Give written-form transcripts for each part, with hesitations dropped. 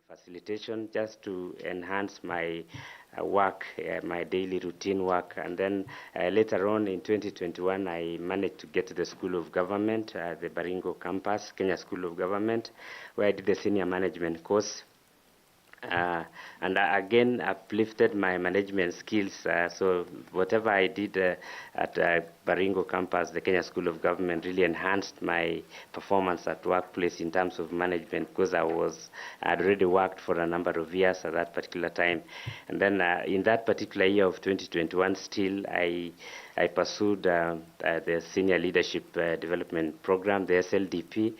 facilitation just to enhance my work, my daily routine work. And then later on in 2021, I managed to get to the School of Government, the Baringo campus, Kenya School of Government, where I did the senior management course. And again, uplifted my management skills. So whatever I did at Baringo campus, the Kenya School of Government, really enhanced my performance at workplace in terms of management, because I had already worked for a number of years at that particular time. And then in that particular year of 2021, still I pursued the Senior Leadership Development Program, the SLDP,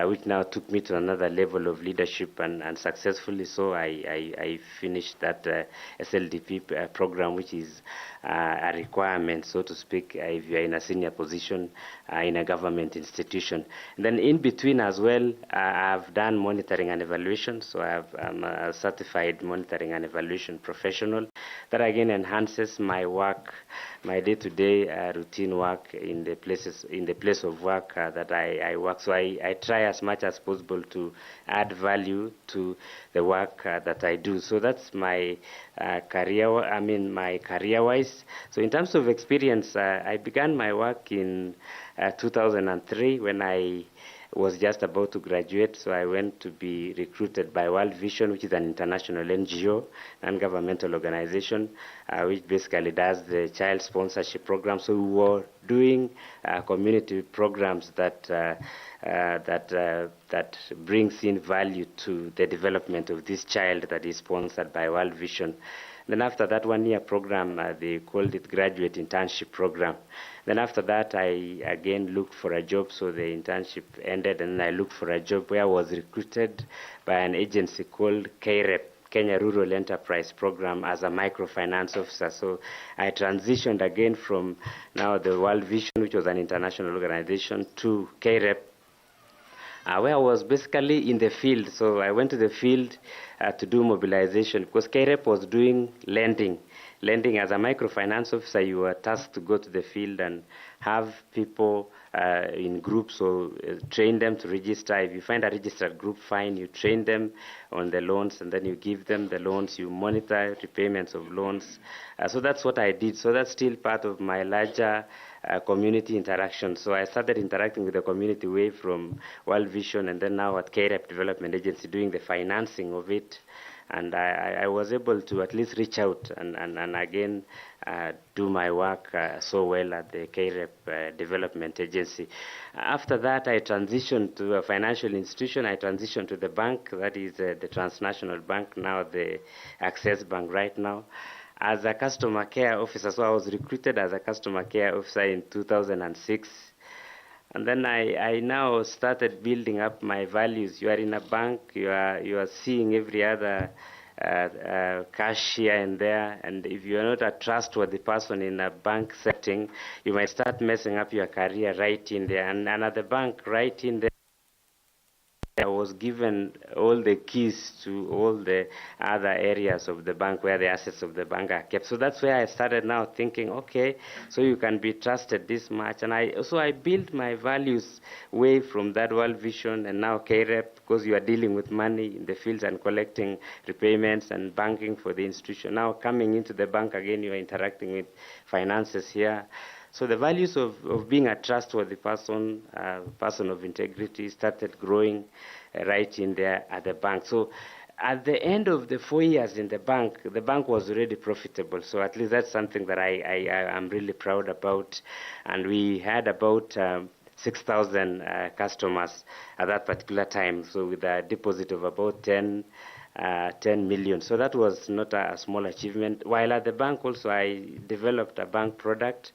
which now took me to another level of leadership, and successfully so I finished that SLDP program, which is a requirement, so to speak, if you're in a senior position in a government institution. And then in between as well, I've done monitoring and evaluation, so I'm a certified monitoring and evaluation professional. That again enhances my work, my day-to-day routine work in the place of work that I work. So I try as much as possible to add value to the work that I do. So that's my my career-wise. So in terms of experience, I began my work in 2003 when I was just about to graduate. So I went to be recruited by World Vision, which is an international NGO, non-governmental organization, which basically does the child sponsorship program. So we were doing community programs that brings in value to the development of this child that is sponsored by World Vision. Then after that 1-year program, they called it Graduate Internship Program. Then after that, I again looked for a job, so the internship ended, and I looked for a job where I was recruited by an agency called KREP, Kenya Rural Enterprise Program, as a microfinance officer. So I transitioned again from now the World Vision, which was an international organization, to KREP, where I was basically in the field. So I went to the field to do mobilization, because KREP was doing lending. Lending as a microfinance officer, you were tasked to go to the field and have people in groups, so train them to register. If you find a registered group, fine, you train them on the loans, and then you give them the loans, you monitor repayments of loans. So that's what I did. So that's still part of my larger community interaction. So I started interacting with the community way from World Vision, and then now at KREP Development Agency doing the financing of it. And I was able to at least reach out and again do my work so well at the KREP Development Agency. After that, I transitioned to a financial institution. I transitioned to the bank, that is the Transnational Bank, now the Access Bank right now, as a customer care officer. So I was recruited as a customer care officer in 2006. And then I now started building up my values. You are in a bank, you are seeing every other cash here and there, and if you are not a trustworthy person in a bank setting, you might start messing up your career right in there. And at the bank, right in there, I was given all the keys to all the other areas of the bank where the assets of the bank are kept. So that's where I started now thinking, okay, so you can be trusted this much. And I built my values way from that World Vision and now KREP, because you are dealing with money in the fields and collecting repayments and banking for the institution. Now coming into the bank again, you are interacting with finances here. So the values of being a trustworthy person, person of integrity, started growing right in there at the bank. So at the end of the 4 years in the bank was already profitable. So at least that's something that I am really proud about. And we had about 6,000 customers at that particular time, so with a deposit of about 10 million. So that was not a small achievement. While at the bank also, I developed a bank product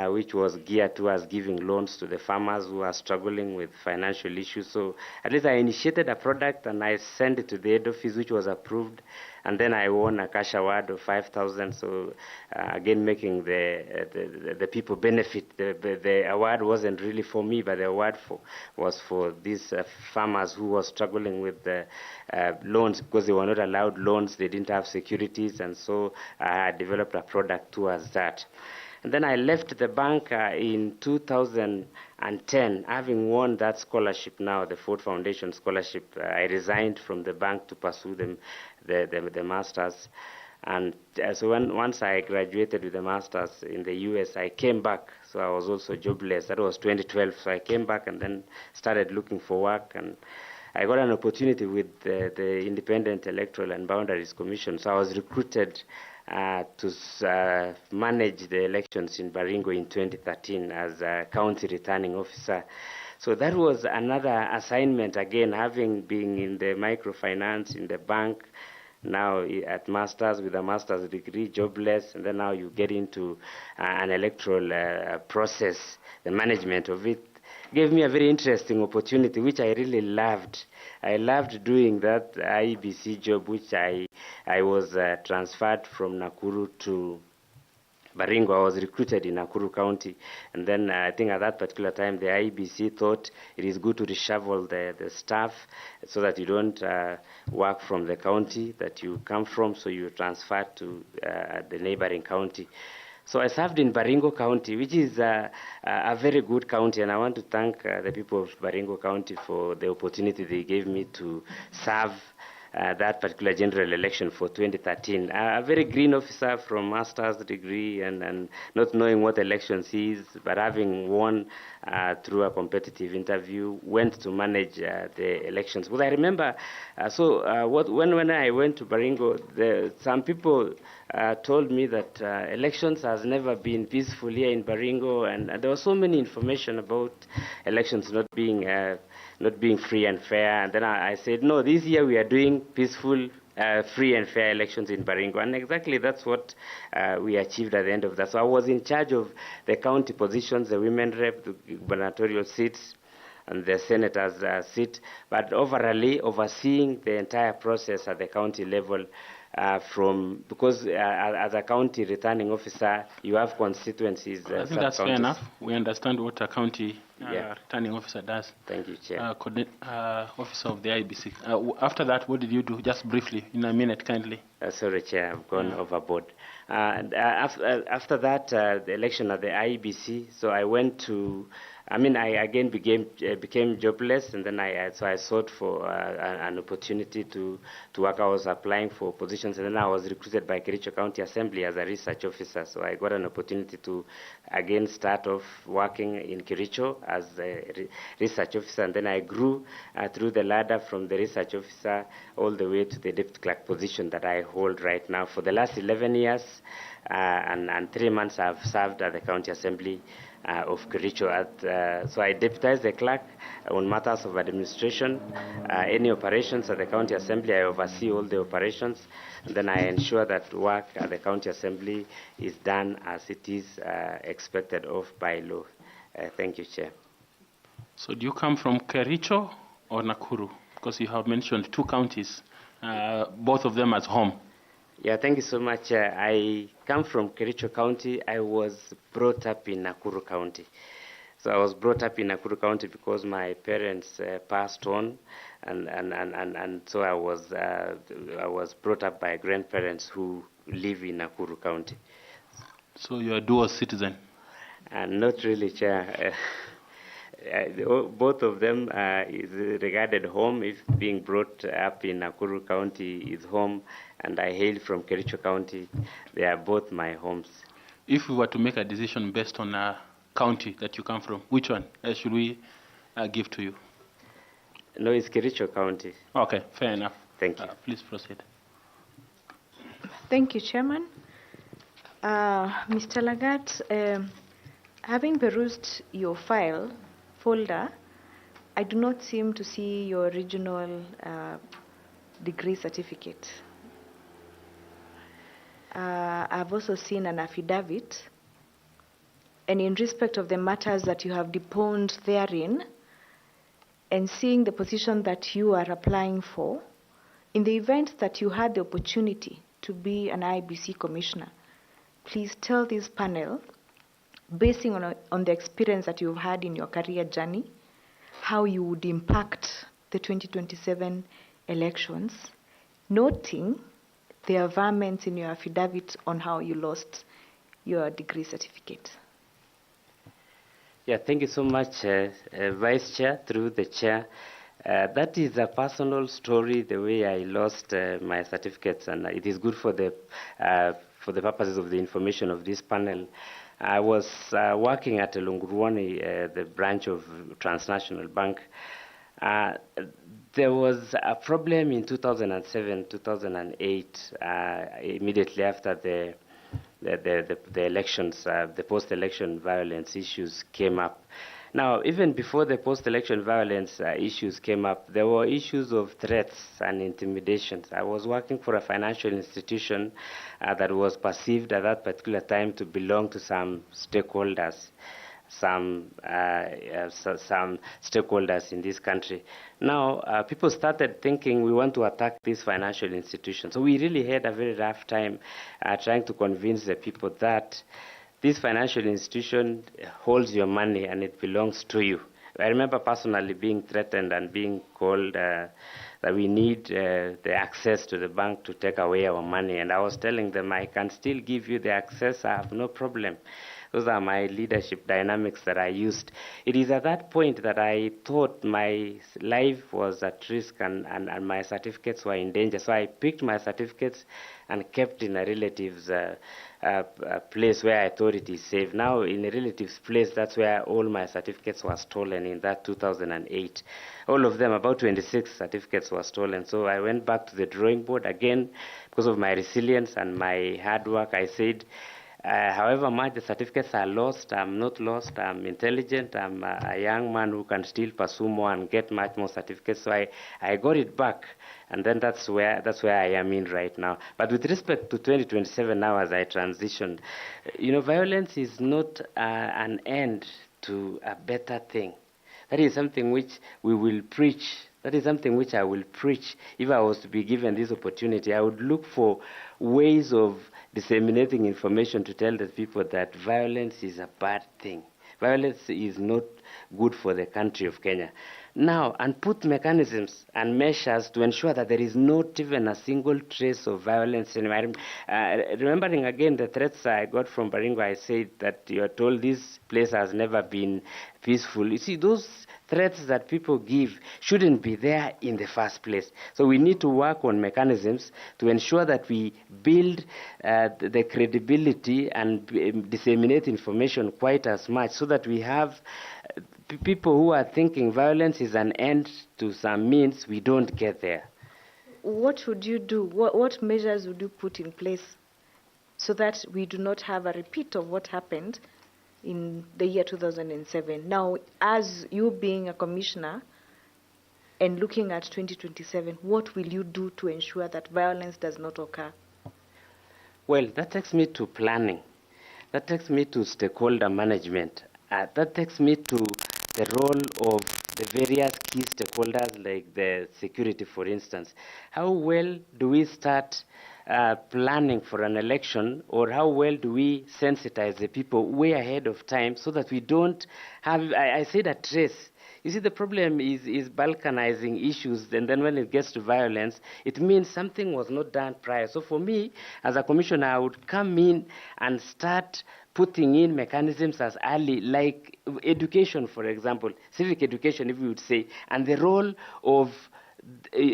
which was geared towards giving loans to the farmers who are struggling with financial issues. So at least I initiated a product and I sent it to the head office, which was approved. and then I won a cash award of 5,000. So again, making the people benefit. The award wasn't really for me, but the award was for these farmers who were struggling with the loans because they were not allowed loans. They didn't have securities, and so I developed a product towards that. And then I left the bank in 2010, having won that scholarship now, the Ford Foundation scholarship. I resigned from the bank to pursue the master's. And so once I graduated with the master's in the US, I came back. So I was also jobless. That was 2012. So I came back and then started looking for work. And I got an opportunity with the Independent Electoral and Boundaries Commission. So I was recruited to manage the elections in Baringo in 2013 as a county returning officer. So that was another assignment, again, having been in the microfinance, in the bank, now at master's with a master's degree, jobless, and then now you get into an electoral process, the management of it. Gave me a very interesting opportunity, which I really loved. I loved doing that IEBC job, which I was transferred from Nakuru to Baringo. I was recruited in Nakuru County. And then I think at that particular time, the IEBC thought it is good to reshuffle the staff so that you don't work from the county that you come from, so you transfer to the neighboring county. So I served in Baringo County, which is a very good county, and I want to thank the people of Baringo County for the opportunity they gave me to serve that particular general election for 2013. A very green officer from master's degree and not knowing what elections is, but having won through a competitive interview, went to manage the elections. But I remember, when I went to Baringo, some people told me that elections has never been peaceful here in Baringo, and there was so many information about elections not being free and fair. And then I said, no, this year we are doing peaceful, free and fair elections in Baringo. And exactly that's what we achieved at the end of that. So I was in charge of the county positions, the women rep, the gubernatorial seats, and the senator's seat, but overall overseeing the entire process at the county level. Because as a county returning officer, you have constituencies. I think that's fair enough. We understand what a county returning officer does. Thank you, Chair. Officer of the IEBC. After that, what did you do? Just briefly, in a minute, kindly. Sorry, Chair, I've gone overboard. After that, the election at the IEBC, so I went to. I again became jobless, and then I sought for an opportunity to work. I was applying for positions, and then I was recruited by Kericho County Assembly as a research officer. So I got an opportunity to again start off working in Kericho as a research officer, and then I grew through the ladder from the research officer all the way to the deputy clerk position that I hold right now. For the last 11 years and 3 months, I've served at the County Assembly of Kericho. So I deputize the clerk on matters of administration. Any operations at the County Assembly, I oversee all the operations. And then I ensure that work at the County Assembly is done as it is expected of by law. Thank you, Chair. So do you come from Kericho or Nakuru? Because you have mentioned two counties, both of them as home. Yeah, thank you so much. I come from Kericho County. I was brought up in Nakuru County. So I was brought up in Nakuru County because my parents passed on, and so I was brought up by grandparents who live in Nakuru County. So you're a dual citizen? Not really, Chair. Both of them is regarded home. If being brought up in Nakuru County is home, and I hail from Kericho County, they are both my homes. If we were to make a decision based on a county that you come from, which one should we give to you? No, it's Kericho County. Okay, fair enough. Thank you. Please proceed. Thank you, Chairman. Mr. Lagat, having perused your folder, I do not seem to see your regional degree certificate. I've also seen an affidavit, and in respect of the matters that you have deponed therein, and seeing the position that you are applying for, in the event that you had the opportunity to be an IEBC commissioner, please tell this panel, basing on the experience that you've had in your career journey, how you would impact the 2027 elections, noting the averments in your affidavit on how you lost your degree certificate. Yeah, thank you so much, Vice Chair, through the Chair. That is a personal story, the way I lost my certificates, and it is good for the purposes of the information of this panel. I was working at Lunguruani, the branch of Transnational Bank. There was a problem in 2007, 2008, immediately after the elections, the post-election violence issues came up. Now, even before the post-election violence issues came up, there were issues of threats and intimidations. I was working for a financial institution that was perceived at that particular time to belong to some stakeholders. Some stakeholders in this country. Now, people started thinking we want to attack this financial institution. So we really had a very rough time trying to convince the people that this financial institution holds your money and it belongs to you. I remember personally being threatened and being called that we need the access to the bank to take away our money. And I was telling them, I can still give you the access, I have no problem. Those are my leadership dynamics that I used. It is at that point that I thought my life was at risk and my certificates were in danger. So I picked my certificates and kept in a relative's place where I thought it is safe. Now, in a relative's place, that's where all my certificates were stolen in that 2008. All of them, about 26 certificates were stolen. So I went back to the drawing board again. Because of my resilience and my hard work, I said, however much the certificates are lost, I'm not lost, I'm intelligent, I'm a young man who can still pursue more and get much more certificates. So I got it back, and then that's where I am in right now. But with respect to 2027 now, as I transition, violence is not an end to a better thing. That is something which we will preach. That is something which I will preach. If I was to be given this opportunity, I would look for ways of disseminating information to tell the people that violence is a bad thing. Violence is not good for the country of Kenya. Now, and put mechanisms and measures to ensure that there is not even a single trace of violence. Remembering again the threats I got from Baringo, I said that you are told this place has never been peaceful. You see, those threats that people give shouldn't be there in the first place. So we need to work on mechanisms to ensure that we build the credibility and disseminate information quite as much so that we have people who are thinking violence is an end to some means, we don't get there. What would you do? What measures would you put in place so that we do not have a repeat of what happened in the year 2007? Now, as you being a commissioner and looking at 2027, what will you do to ensure that violence does not occur? Well, that takes me to planning. That takes me to stakeholder management. That takes me to the role of the various key stakeholders, like the security, for instance. How well do we start planning for an election, or how well do we sensitize the people way ahead of time so that we don't have, I said, a trace. You see, the problem is balkanizing issues, and then when it gets to violence, it means something was not done prior. So for me, as a commissioner, I would come in and start putting in mechanisms as early, like education, for example, civic education, if we would say, and the role of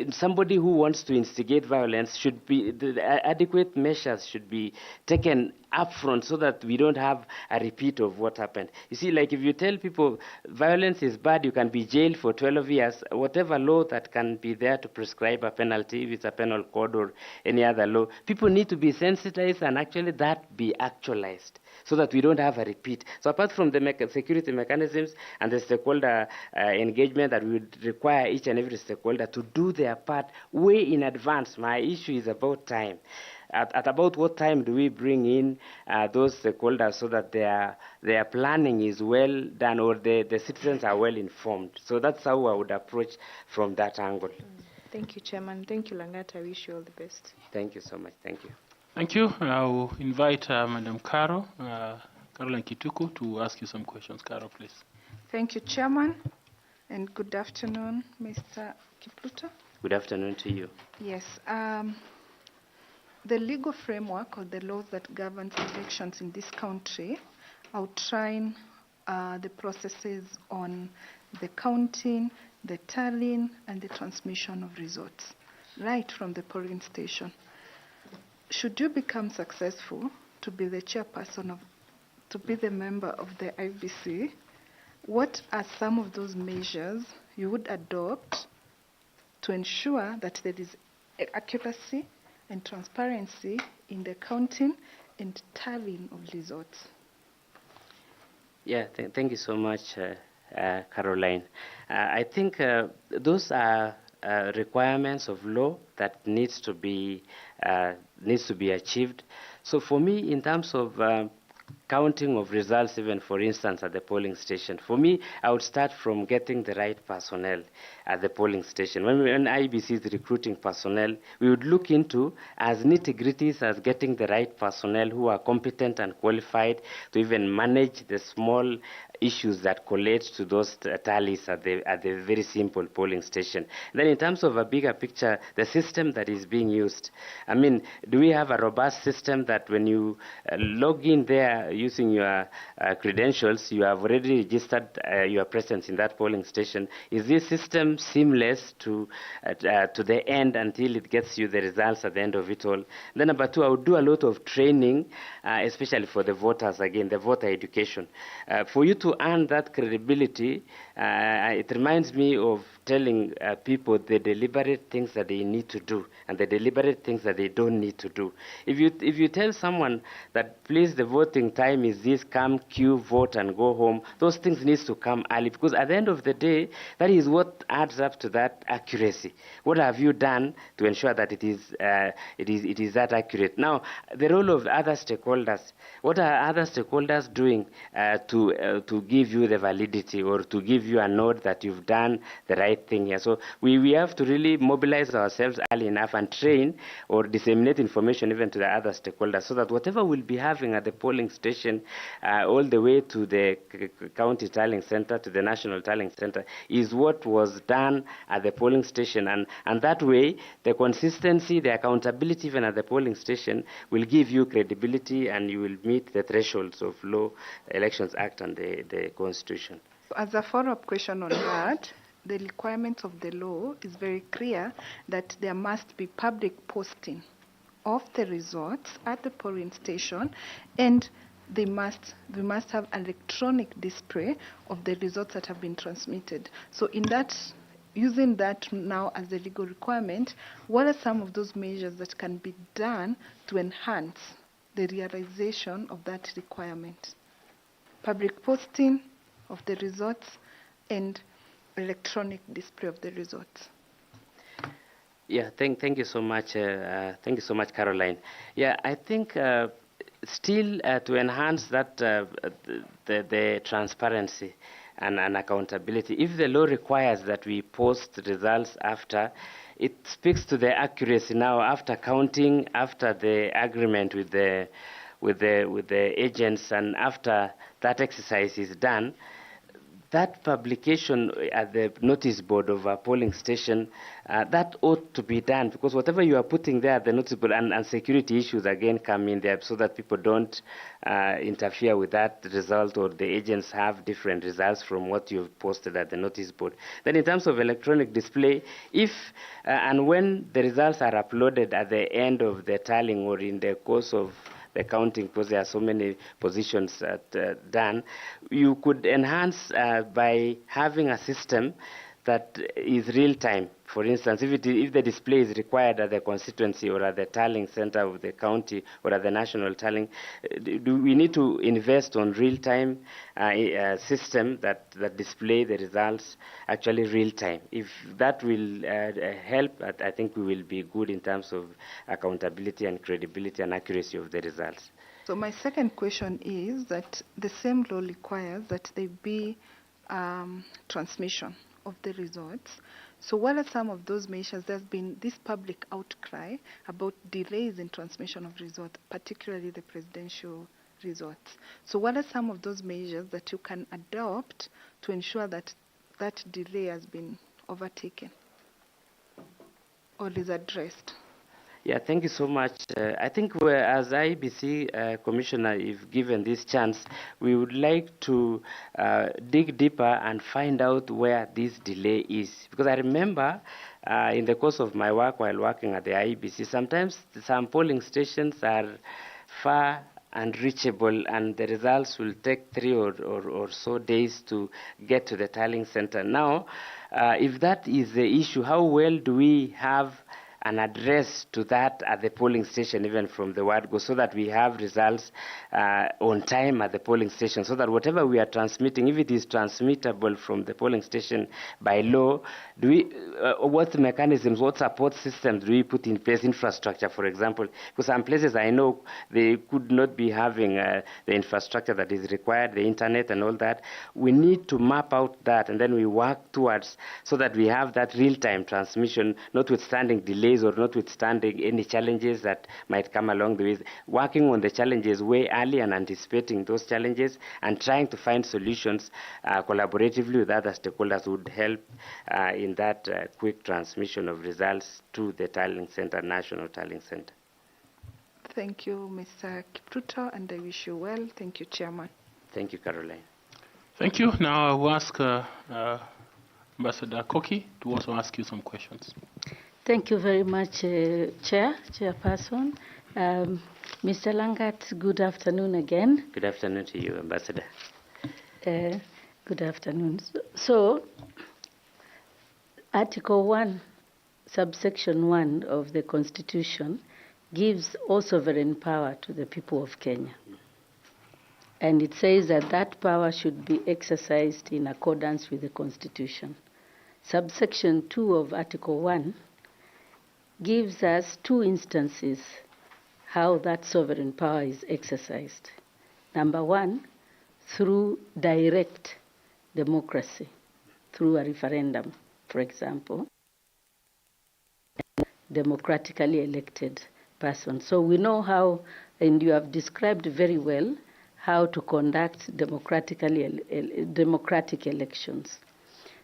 somebody who wants to instigate violence should be, the adequate measures should be taken upfront so that we don't have a repeat of what happened. You see, like if you tell people violence is bad, you can be jailed for 12 years, whatever law that can be there to prescribe a penalty, if it's a penal code or any other law, people need to be sensitized and actually that be actualized so that we don't have a repeat. So apart from the security mechanisms and the stakeholder engagement that we would require each and every stakeholder to do their part way in advance, my issue is about time. At about what time do we bring in those stakeholders so that their planning is well done, or the citizens are well informed? So that's how I would approach from that angle. Thank you, Chairman. Thank you, Langat. I wish you all the best. Thank you so much. Thank you. Thank you. I will invite Madam Caro, Caroline Kituku, to ask you some questions. Caro, please. Thank you, Chairman, and good afternoon, Mr. Kipruto. Good afternoon to you. Yes. The legal framework or the laws that govern elections in this country outline the processes on the counting, the tallying, and the transmission of results, right from the polling station. Should you become successful to be the chairperson to be the member of the IBC, what are some of those measures you would adopt to ensure that there is accuracy and transparency in the counting and tallying of results? Yeah, thank you so much, Caroline. I think those are requirements of law that needs to be achieved. So for me, in terms of counting of results, even for instance at the polling station, for me, I would start from getting the right personnel at the polling station. When IEBC is recruiting personnel, we would look into as nitty-gritties as getting the right personnel who are competent and qualified to even manage the small issues that collate to those tallies at the very simple polling station. Then in terms of a bigger picture, the system that is being used. I mean, do we have a robust system that when you log in there using your credentials, you have already registered your presence in that polling station? Is this system seamless to the end until it gets you the results at the end of it all? Then number two, I would do a lot of training, especially for the voters, again, the voter education. For you to earn that credibility, it reminds me of telling people the deliberate things that they need to do and the deliberate things that they don't need to do. If you tell someone that please the voting time is this, come queue, vote and go home, those things need to come early, because at the end of the day, that is what adds up to that accuracy. What have you done to ensure that it is that accurate? Now, the role of other stakeholders. What are other stakeholders doing to give you the validity or to give you a nod that you've done the right thing here? So we have to really mobilize ourselves early enough and train or disseminate information even to the other stakeholders, so that whatever we'll be having at the polling station all the way to the county tallying center, to the national tallying center, is what was done at the polling station. And that way, the consistency, the accountability even at the polling station will give you credibility, and you will meet the thresholds of Law, Elections Act and the Constitution. As a follow-up question on that, the requirement of the law is very clear that there must be public posting of the results at the polling station, and we must have electronic display of the results that have been transmitted. So in that, using that now as a legal requirement, what are some of those measures that can be done to enhance the realization of that requirement? Public posting of the results and electronic display of the results. Yeah, thank you so much. Thank you so much, Caroline. Yeah, I think still to enhance that the transparency and accountability. If the law requires that we post results after, it speaks to the accuracy now after counting, after the agreement with the agents, and after that exercise is done. That publication at the notice board of a polling station, that ought to be done, because whatever you are putting there at the notice board, and security issues again come in there, so that people don't interfere with that result, or the agents have different results from what you've posted at the notice board. Then in terms of electronic display, if and when the results are uploaded at the end of the tallying or in the course of the counting, because there are so many positions done, you could enhance by having a system that is real time. For instance, if the display is required at the constituency or at the tallying center of the county or at the national tallying, we need to invest on real time system that display the results actually real time. If that will help, I think we will be good in terms of accountability and credibility and accuracy of the results. So my second question is that the same law requires that there be transmission of the results. So what are some of those measures? There's been this public outcry about delays in transmission of results, particularly the presidential results. So what are some of those measures that you can adopt to ensure that that delay has been overtaken or is addressed? Yeah, thank you so much. I think as IEBC Commissioner, if given this chance, we would like to dig deeper and find out where this delay is. Because I remember in the course of my work while working at the IEBC, sometimes some polling stations are far unreachable, and the results will take 3 or so days to get to the tallying center. Now, if that is the issue, how well do we have an address to that at the polling station, even from the word go, so that we have results on time at the polling station, so that whatever we are transmitting, if it is transmittable from the polling station by law, do we, what mechanisms, what support systems do we put in place, infrastructure, for example? Because some places I know they could not be having the infrastructure that is required, the internet and all that. We need to map out that, and then we work towards so that we have that real-time transmission, notwithstanding delays or notwithstanding any challenges that might come along the way, working on the challenges way early and anticipating those challenges and trying to find solutions collaboratively with other stakeholders would help in that quick transmission of results to the tallying center, national tallying center. Thank you, Mr. Kipruto, and I wish you well. Thank you, Chairman. Thank you, Caroline. Thank you. Now I will ask Ambassador Koki to also ask you some questions. Thank you very much, Chairperson. Mr. Langat, good afternoon again. Good afternoon to you, Ambassador. Good afternoon. So, Article 1, subsection 1 of the Constitution gives all sovereign power to the people of Kenya. And it says that that power should be exercised in accordance with the Constitution. Subsection 2 of Article 1 gives us 2 instances how that sovereign power is exercised. Number 1, through direct democracy, through a referendum, for example, democratically elected person. So we know how, and you have described very well, how to conduct democratic elections.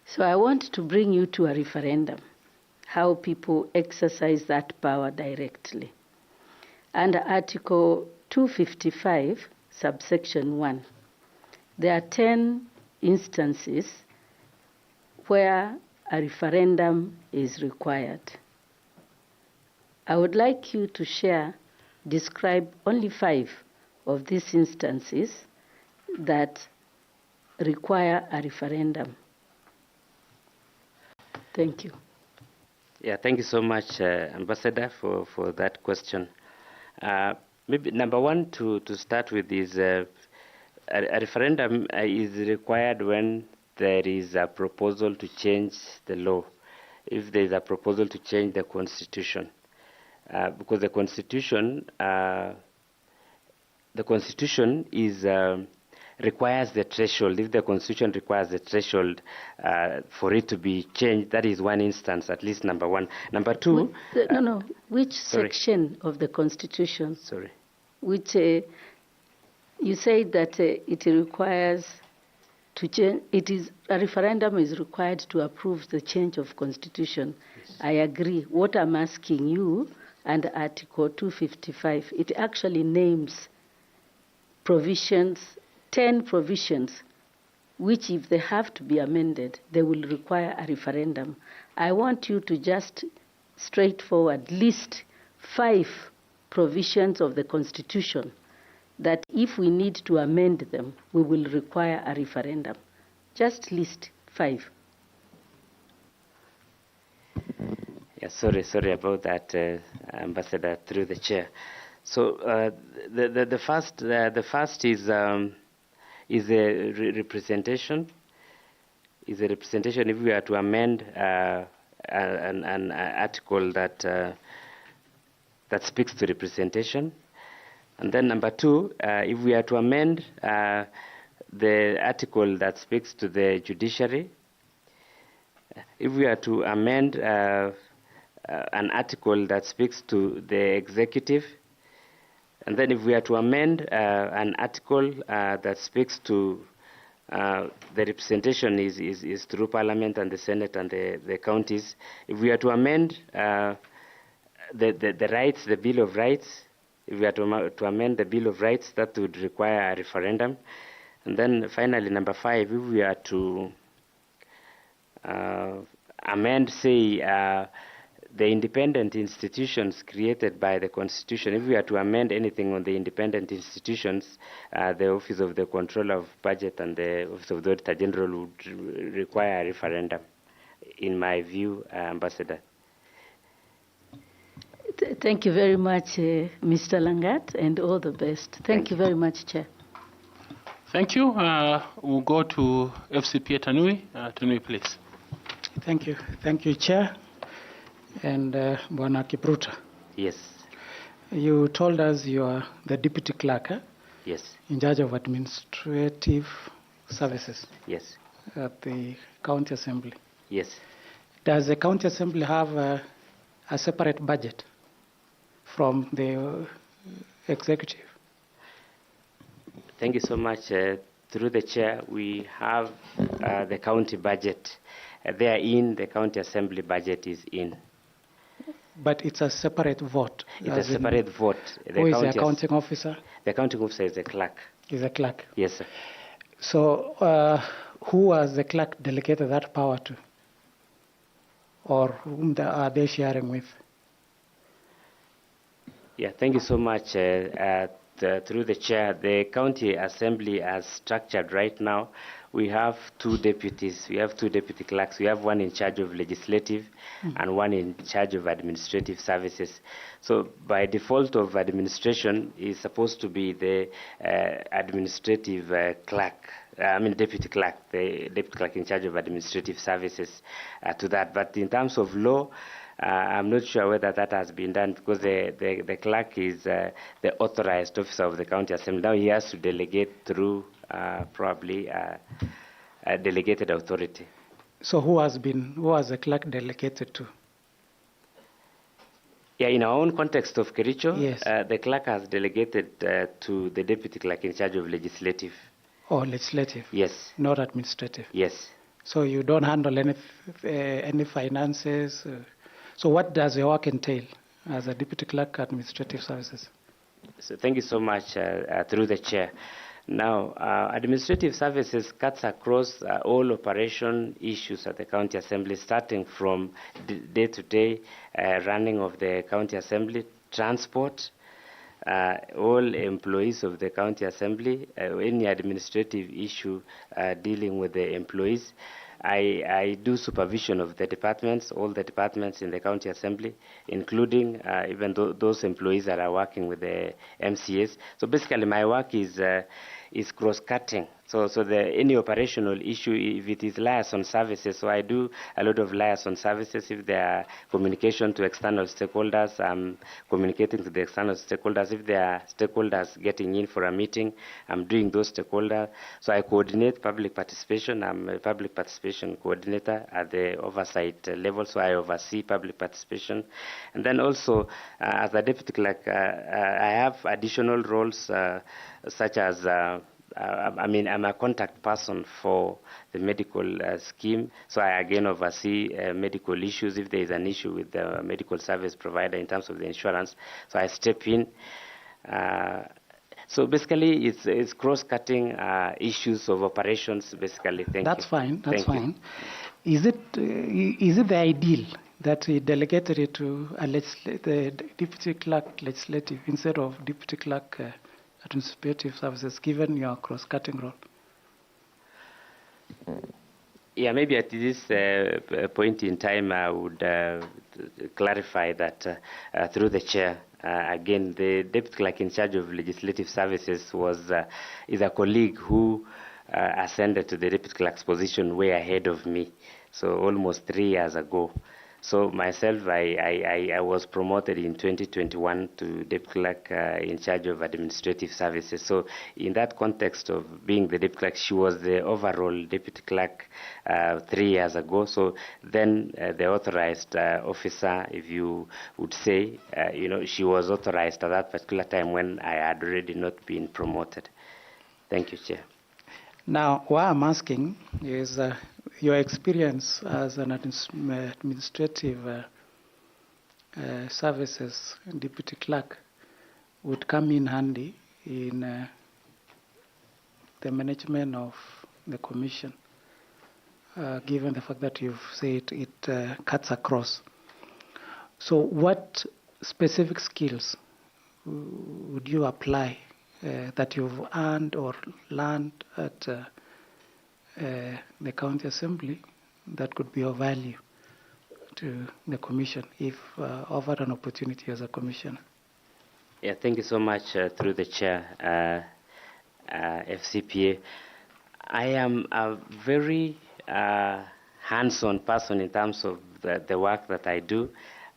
So I want to bring you to a referendum, how people exercise that power directly. Under Article 255, subsection 1, there are 10 instances where a referendum is required. I would like you to describe only 5 of these instances that require a referendum. Thank you. Yeah, thank you so much, Ambassador, for that question. Maybe number 1 to start with is a referendum is required when there is a proposal to change the law, if there is a proposal to change the Constitution. Because the Constitution is requires the threshold. If the Constitution requires the threshold for it to be changed, that is one instance, at least number 1. Number 2... Which section of the Constitution? Sorry. Which you say that it requires to change, a referendum is required to approve the change of Constitution. Yes. I agree. What I'm asking you, under Article 255, it actually names provisions, 10 provisions, which if they have to be amended, they will require a referendum. I want you to just straightforward list 5 provisions of the Constitution that if we need to amend them, we will require a referendum. Just list 5. Yeah, sorry about that, Ambassador, through the chair. So the first is a representation. Is a representation if we are to amend an article that speaks to representation. And then number 2, if we are to amend the article that speaks to the judiciary. If we are to amend an article that speaks to the executive, and then if we are to amend an article that speaks to the representation is through Parliament and the Senate and the counties, if we are to amend the rights, the Bill of Rights, if we are to amend the Bill of Rights, that would require a referendum. And then finally, number 5, if we are to amend, say, the independent institutions created by the Constitution, if we are to amend anything on the independent institutions, the Office of the Controller of Budget and the Office of the Auditor General would require a referendum, in my view, Ambassador. Thank you very much, Mr. Langat, and all the best. Thank you very much, Chair. Thank you. We'll go to FCP Tanui. Tanui, please. Thank you. Thank you, Chair. And Bwana Kipruta. Yes. You told us you are the Deputy Clerk Yes. in charge of administrative services Yes. at the County Assembly. Yes. Does the County Assembly have a separate budget from the executive? Thank you so much. Through the chair, we have the county budget. Therein, the County Assembly budget is in. But it's a separate vote. It's a separate vote. Who is the accounting officer? The accounting officer is the clerk. Is a clerk. Yes, sir. So who has the clerk delegated that power to? Or whom are they sharing with? Yeah, thank you so much. Through the chair, the County Assembly as structured right now, we have 2 deputies. We have 2 deputy clerks. We have one in charge of legislative and one in charge of administrative services. So by default of administration is supposed to be the administrative clerk. Deputy clerk, the deputy clerk in charge of administrative services to that. But in terms of law, I'm not sure whether that has been done because the clerk is the authorized officer of the County Assembly. Now he has to delegate through probably a delegated authority. So who has the clerk delegated to? Yeah, in our own context of Kericho, yes. The clerk has delegated to the deputy clerk in charge of legislative. Oh, legislative? Yes. Not administrative? Yes. So you don't handle any finances? So what does your work entail as a deputy clerk administrative services? So thank you so much through the chair. Now, administrative services cuts across all operation issues at the County Assembly, starting from day-to-day running of the County Assembly, transport, all employees of the County Assembly, any administrative issue dealing with the employees. I do supervision of the departments, all the departments in the County Assembly, including even those employees that are working with the MCAs. So basically my work is cross-cutting. So any operational issue, if it is liaison services, so I do a lot of liaison services. If there are communication to external stakeholders, I'm communicating to the external stakeholders. If there are stakeholders getting in for a meeting, I'm doing those stakeholders. So I coordinate public participation. I'm a public participation coordinator at the oversight level, so I oversee public participation. And then also, as a deputy clerk, I have additional roles such as I'm a contact person for the medical scheme, so I again oversee medical issues. If there is an issue with the medical service provider in terms of the insurance, so I step in. So basically, it's cross-cutting issues of operations. Basically, That's fine. That's Thank fine. Is it the ideal that he delegated it to the deputy clerk legislative instead of deputy clerk administrative services, given your cross-cutting role? Yeah, maybe at this point in time, I would clarify that through the chair. Again, the deputy clerk in charge of legislative services is a colleague who ascended to the deputy clerk's position way ahead of me, so almost 3 years ago. So myself, I was promoted in 2021 to Deputy Clerk in charge of administrative services. So in that context of being the Deputy Clerk, she was the overall Deputy Clerk 3 years ago. So then the authorized officer, if you would say, she was authorized at that particular time when I had already not been promoted. Thank you, Chair. Now, what I'm asking is your experience as an administrative services deputy clerk would come in handy in the management of the commission, given the fact that you've said it cuts across. So what specific skills would you apply that you've earned or learned at the county assembly that could be of value to the commission if offered an opportunity as a commissioner? Yeah, thank you so much through the chair, FCPA. I am a very hands-on person in terms of the work that I do.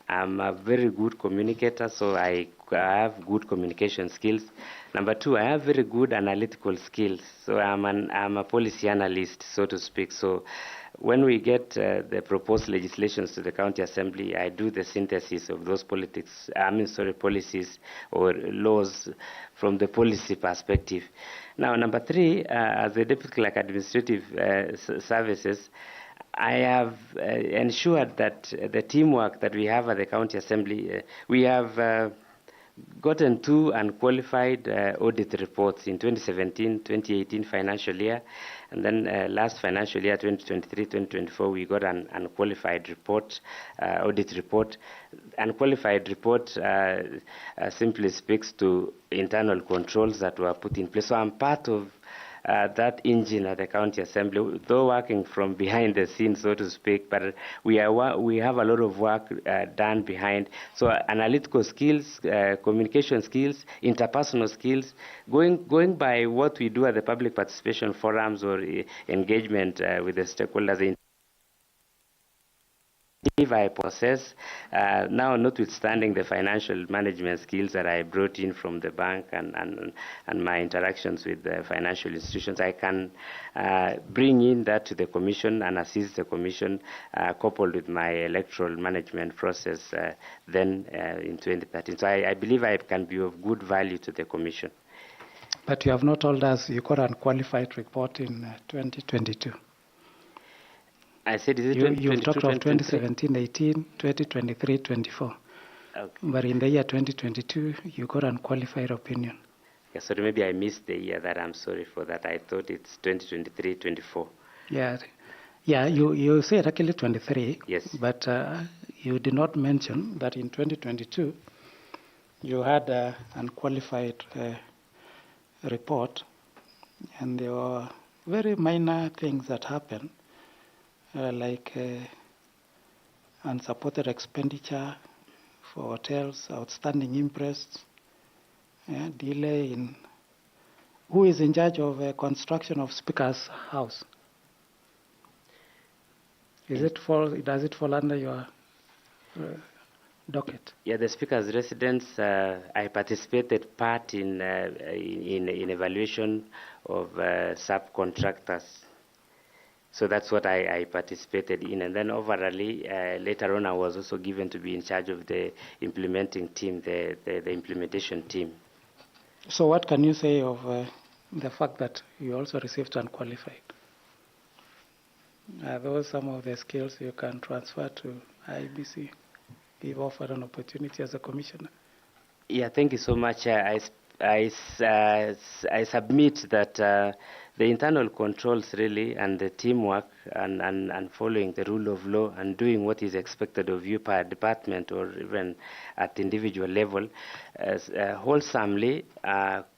I'm a very good communicator, so I have good communication skills. Number two, I have very good analytical skills. So I'm a policy analyst, so to speak. So when we get the proposed legislations to the county assembly, I do the synthesis of those policies or laws from the policy perspective. Now, number three, as a deputy clerk administrative services, I have ensured that the teamwork that we have at the county assembly, we have gotten 2 unqualified audit reports in 2017-2018 financial year, and then last financial year 2023-2024 we got an unqualified report, audit report. Unqualified report simply speaks to internal controls that were put in place. So I'm part of that engine at the county assembly, though working from behind the scenes, so to speak, but we have a lot of work done behind. So analytical skills, communication skills, interpersonal skills, going by what we do at the public participation forums or engagement with the stakeholders. If I possess, now notwithstanding the financial management skills that I brought in from the bank and my interactions with the financial institutions, I can bring in that to the commission and assist the commission, coupled with my electoral management process then in 2013. So I believe I can be of good value to the commission. But you have not told us you got an unqualified report in 2022. I said, is it you talked of 2017-18, 2023-24. Okay. But in the year 2022, you got an unqualified opinion. Yeah, sorry, maybe I missed the year that. I'm sorry for that. I thought it's 2023-24. Yeah, you said actually 23. Yes. But you did not mention that in 2022, you had an unqualified report, and there were very minor things that happened. Like unsupported expenditure for hotels, outstanding interest, delay in who is in charge of construction of Speaker's house. Does it fall under your docket? Yeah, the Speaker's residence. I participated part in evaluation of subcontractors. So that's what I participated in. And then overally, later on, I was also given to be in charge of the implementing team, the implementation team. So what can you say of the fact that you also received unqualified? Are those some of the skills you can transfer to IEBC if offered an opportunity as a commissioner? Yeah, thank you so much. I submit that the internal controls really and the teamwork and following the rule of law and doing what is expected of you per department or even at individual level wholesomely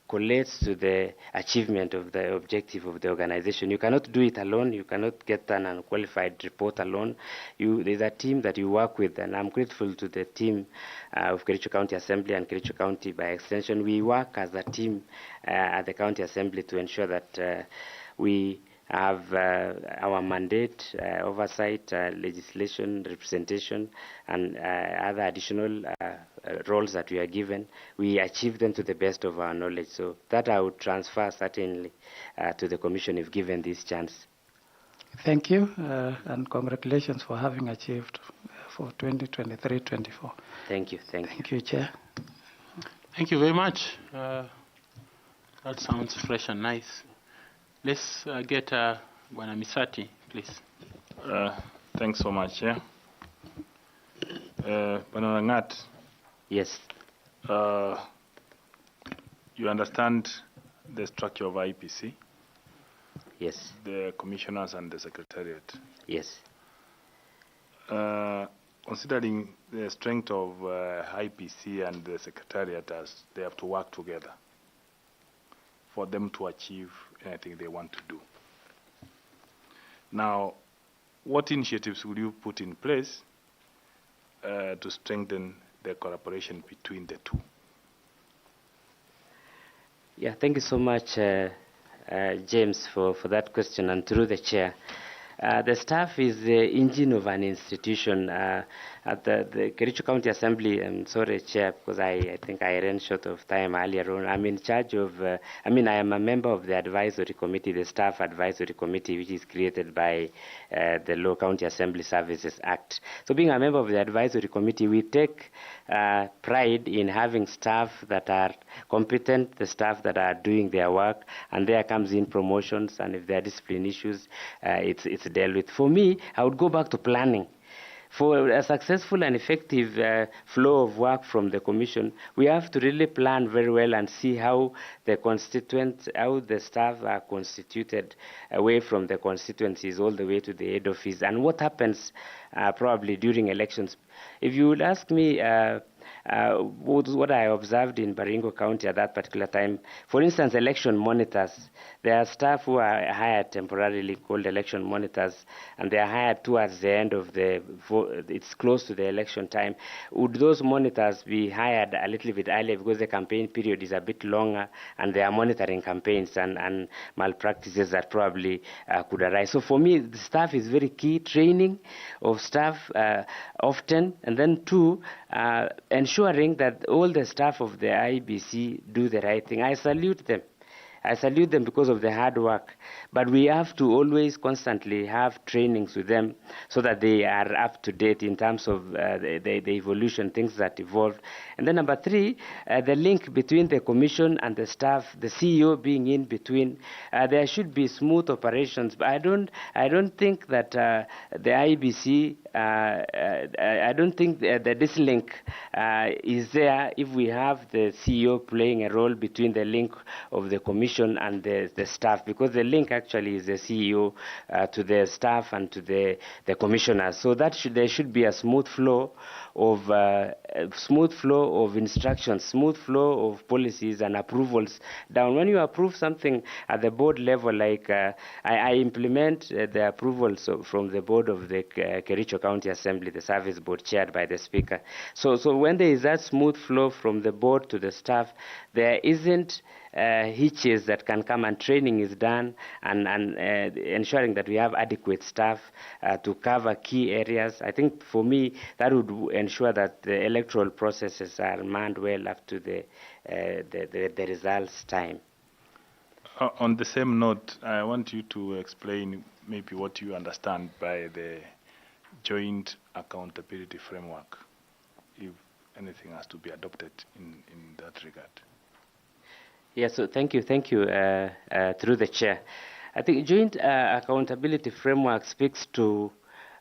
collates to the achievement of the objective of the organization. You cannot do it alone. You cannot get an unqualified report alone. There's a team that you work with, and I'm grateful to the team of Kericho County Assembly and Kericho County by extension. We work as a team at the County Assembly to ensure that we have our mandate, oversight, legislation, representation, and other additional roles that we are given. We achieve them to the best of our knowledge. So that I would transfer certainly to the Commission if given this chance. Thank you, and congratulations for having achieved for 2023-24. Thank you. Thank you, Chair. Thank you very much. That sounds fresh and nice. Let's get Bwana Misati, please. Thanks so much, Chair. Bwana Ngat. Yes. You understand the structure of IPC? Yes. The commissioners and the secretariat. Yes. Considering the strength of IPC and the secretariat, as they have to work together for them to achieve anything they want to do. Now, what initiatives will you put in place to strengthen the collaboration between the two? Yeah, thank you so much, James, for that question, and through the chair. The staff is the engine of an institution. At the Kericho County Assembly, I'm sorry, Chair, because I think I ran short of time earlier on. I'm in charge of, I am a member of the advisory committee, the staff advisory committee, which is created by the Law County Assembly Services Act. So being a member of the advisory committee, we take pride in having staff that are competent, the staff that are doing their work, and there comes in promotions, and if there are discipline issues, it's dealt with. For me, I would go back to planning. For a successful and effective flow of work from the Commission, we have to really plan very well and see how the constituents, how the staff are constituted away from the constituencies all the way to the head office, and what happens probably during elections. If you would ask me what I observed in Baringo County at that particular time, for instance, election monitors. There are staff who are hired temporarily called election monitors, and they are hired towards the end of the vote. It's close to the election time. Would those monitors be hired a little bit earlier because the campaign period is a bit longer and they are monitoring campaigns and malpractices that probably could arise? So for me, the staff is very key. Training of staff often, and then two, ensuring that all the staff of the IBC do the right thing. I salute them. I salute them because of the hard work, but we have to always constantly have trainings with them so that they are up to date in terms of the evolution, things that evolved. And then number three, the link between the Commission and the staff, the CEO being in between. There should be smooth operations, but I don't think that the IBC, I don't think that this link is there if we have the CEO playing a role between the link of the Commission and the staff, because the link actually is the CEO to the staff and to the commissioners. So that there should be a smooth flow of instructions, smooth flow of policies and approvals down. When you approve something at the board level, like I implement the approvals from the board of the Kericho County Assembly, the service board chaired by the Speaker. So when there is that smooth flow from the board to the staff, there isn't hitches that can come, and training is done, and ensuring that we have adequate staff to cover key areas. I think for me that would ensure that the electoral processes are manned well up to the results time. On the same note, I want you to explain maybe what you understand by the joint accountability framework, if anything has to be adopted in that regard. Yes, so thank you, through the chair. I think joint accountability framework speaks to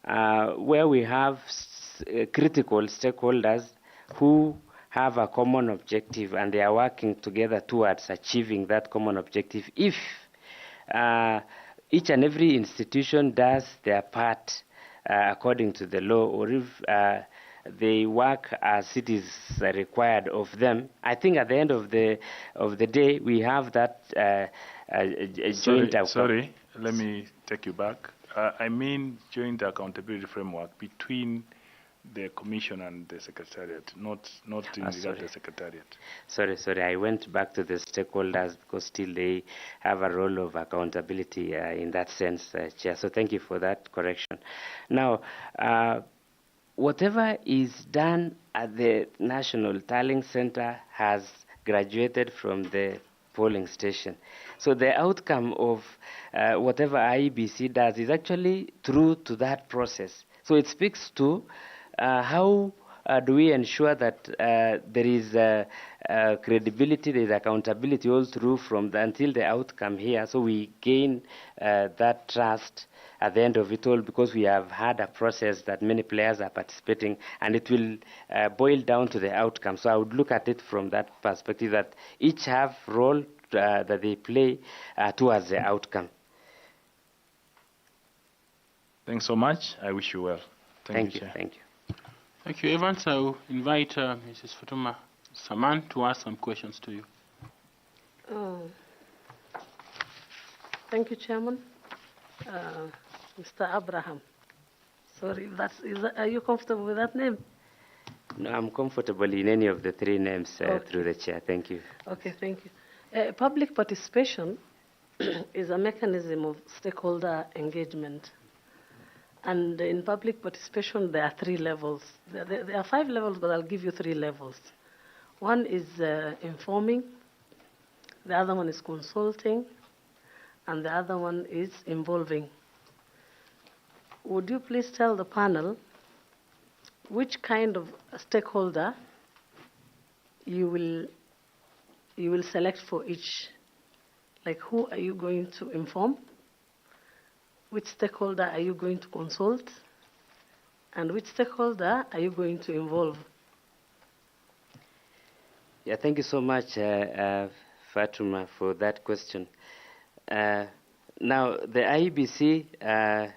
where we have critical stakeholders who have a common objective and they are working together towards achieving that common objective. If each and every institution does their part according to the law, or if they work as it is required of them, I think at the end of the day we have that joint. Sorry, let me take you back. I mean joint accountability framework between the commission and the secretariat, not in regard to the secretariat. Sorry, I went back to the stakeholders because still they have a role of accountability in that sense, Chair. So thank you for that correction. Now, whatever is done at the National Tallying Center has graduated from the polling station. So the outcome of whatever IEBC does is actually through to that process. So it speaks to how do we ensure that there is credibility, there is accountability all through until the outcome here. So we gain that trust at the end of it all, because we have had a process that many players are participating, and it will boil down to the outcome. So I would look at it from that perspective, that each have role that they play towards the outcome. Thanks so much. I wish you well. Thank you. Chair. Thank you. Thank you, Evans. I will invite Mrs. Fatuma Saman to ask some questions to you. Thank you, Chairman. Mr. Abraham. Sorry, are you comfortable with that name? No, I'm comfortable in any of the three names through the chair. Thank you. Okay, thank you. Public participation is a mechanism of stakeholder engagement. And in public participation, there are 3 levels. There are 5 levels, but I'll give you 3 levels. One is informing, the other one is consulting, and the other one is involving. Would you please tell the panel which kind of stakeholder you will select for each? Like, who are you going to inform? Which stakeholder are you going to consult? And which stakeholder are you going to involve? Yeah, thank you so much, Fatuma, for that question. Now, the IEBC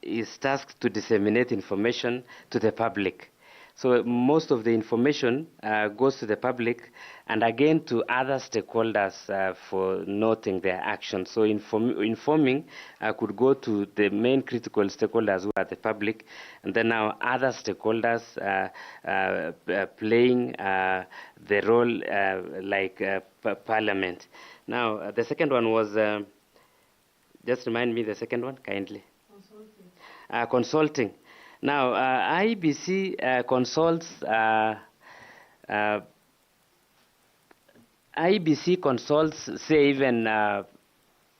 is tasked to disseminate information to the public. So most of the information goes to the public and again to other stakeholders for noting their actions. So informing could go to the main critical stakeholders who are the public, and then now other stakeholders playing the role like Parliament. Now, the second one was, just remind me the second one, kindly. Consulting. Now, IEBC consults. IEBC consults, say, even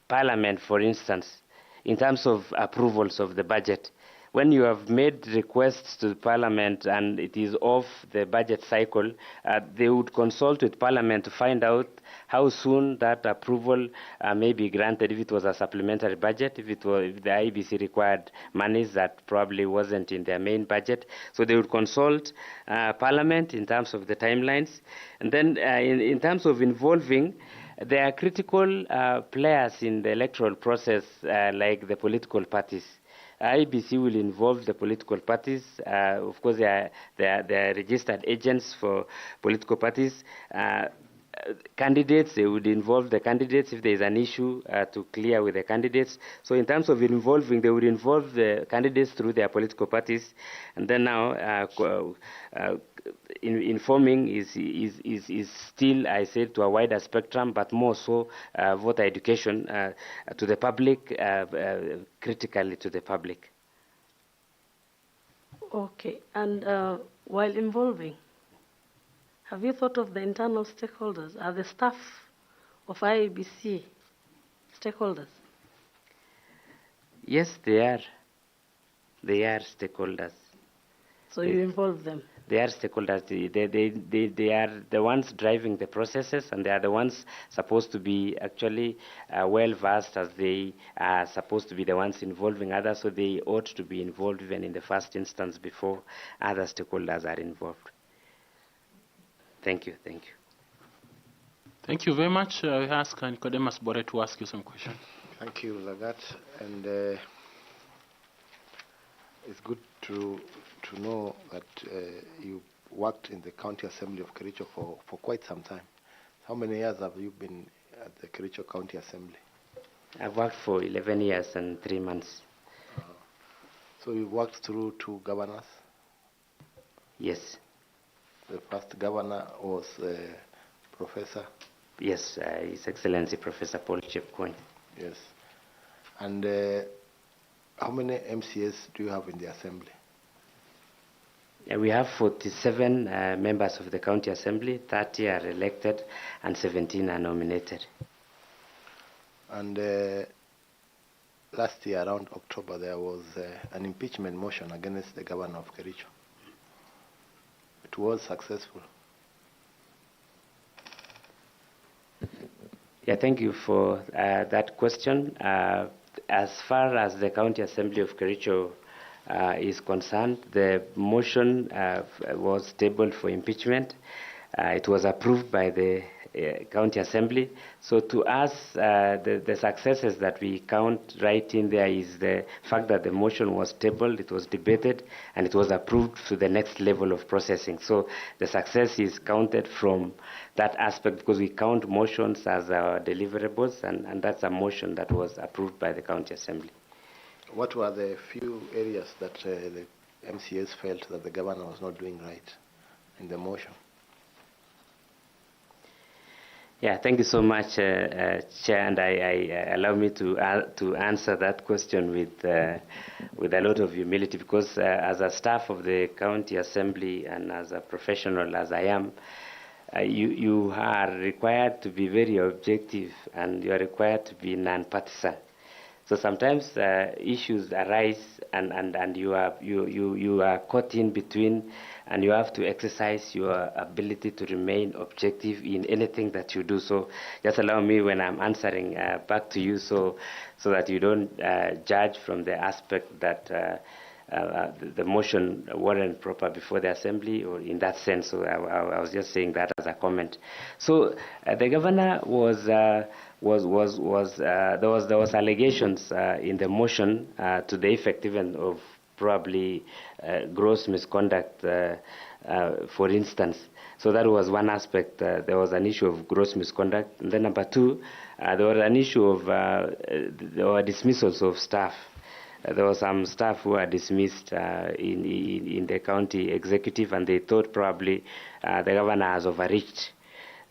Parliament, for instance, in terms of approvals of the budget. When you have made requests to Parliament and it is off the budget cycle, they would consult with Parliament to find out how soon that approval may be granted, if it was a supplementary budget, if the IEBC required monies that probably wasn't in their main budget. So they would consult Parliament in terms of the timelines. And then in terms of involving, there are critical players in the electoral process, like the political parties. IEBC will involve the political parties. Of course, they are registered agents for political parties. Candidates, they would involve the candidates if there is an issue to clear with the candidates. So in terms of involving, they would involve the candidates through their political parties. And then now, informing is still, I said, to a wider spectrum, but more so voter education to the public, critically to the public. Okay, and while involving, have you thought of the internal stakeholders? Are the staff of IEBC stakeholders? Yes, they are. They are stakeholders. So you involve them? They are stakeholders. They are the ones driving the processes, and they are the ones supposed to be actually well versed, as they are supposed to be the ones involving others, so they ought to be involved even in the first instance before other stakeholders are involved. Thank you. Thank you. Thank you very much. I ask Nicodemus Bore to ask you some questions. Thank you, Lagat. And it's good to know that you worked in the County Assembly of Kericho for quite some time. How many years have you been at the Kericho County Assembly? I've worked for 11 years and 3 months. So you worked through 2 governors? Yes. The first governor was Professor? Yes, His Excellency Professor Paul Chepkwony. Yes. And how many MCAs do you have in the assembly? We have 47 members of the county assembly, 30 are elected, and 17 are nominated. And last year, around October, there was an impeachment motion against the governor of Kericho. It was successful. Yeah, thank you for that question. As far as the County Assembly of Kericho is concerned, the motion was tabled for impeachment. It was approved by the County Assembly. So to us, the successes that we count right in there is the fact that the motion was tabled, it was debated, and it was approved to the next level of processing. So the success is counted from that aspect because we count motions as our deliverables, and that's a motion that was approved by the County Assembly. What were the few areas that the MCAs felt that the governor was not doing right in the motion? Yeah, thank you so much, Chair, and I allow me to answer that question with a lot of humility, because as a staff of the County Assembly and as a professional as I am, you are required to be very objective, and you are required to be non-partisan. So sometimes issues arise, and you are caught in between, and you have to exercise your ability to remain objective in anything that you do. So just allow me when I'm answering back to you, so that you don't judge from the aspect that the motion weren't proper before the assembly, or in that sense. So I was just saying that as a comment. So the governor there was allegations in the motion to the effect even of probably gross misconduct, for instance. So that was one aspect. There was an issue of gross misconduct. And then number two, there was an issue of there were dismissals of staff. There were some staff who were dismissed in the county executive, and they thought probably the governor has overreached.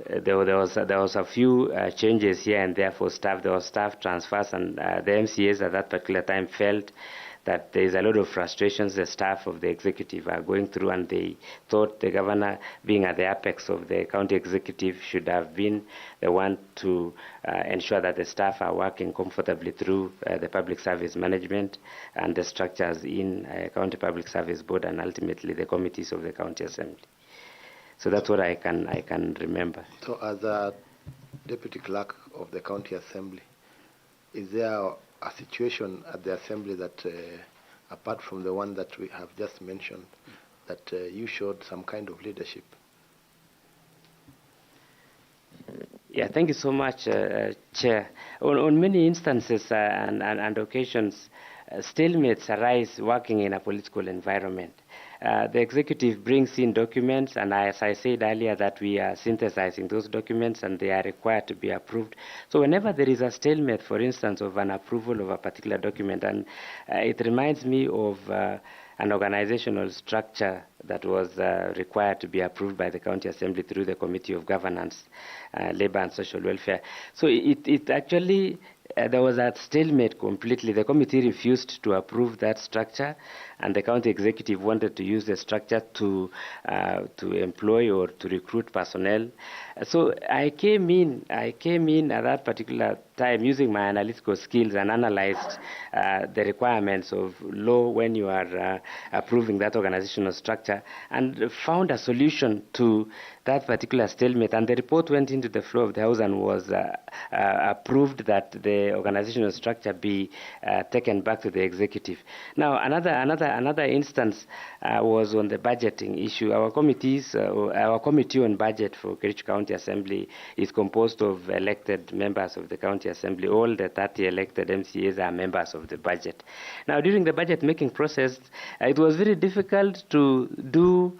There was a few changes here and there for staff. There was staff transfers, and the MCAs at that particular time felt that there is a lot of frustrations the staff of the executive are going through, and they thought the governor, being at the apex of the county executive, should have been the one to ensure that the staff are working comfortably through the public service management and the structures in county public service board, and ultimately the committees of the county assembly. So that's what I can remember. So as a deputy clerk of the county assembly, is there a situation at the assembly that, apart from the one that we have just mentioned, that you showed some kind of leadership? Yeah, thank you so much, Chair. On many instances and occasions, stalemates arise working in a political environment. The executive brings in documents, and as I said earlier, that we are synthesizing those documents, and they are required to be approved. So whenever there is a stalemate, for instance, of an approval of a particular document, and it reminds me of an organizational structure that was required to be approved by the county assembly through the Committee of Governance, Labor and Social Welfare. So it actually, there was a stalemate completely. The committee refused to approve that structure, and the county executive wanted to use the structure to employ or to recruit personnel. So I came in at that particular time using my analytical skills and analyzed the requirements of law when you are approving that organizational structure, and found a solution to that particular stalemate. And the report went into the floor of the House and was approved that the organizational structure be taken back to the executive. Now, another instance was on the budgeting issue. Our committee on budget for Kericho County Assembly is composed of elected members of the County Assembly. All the 30 elected MCAs are members of the budget. Now, during the budget making process, it was very difficult to do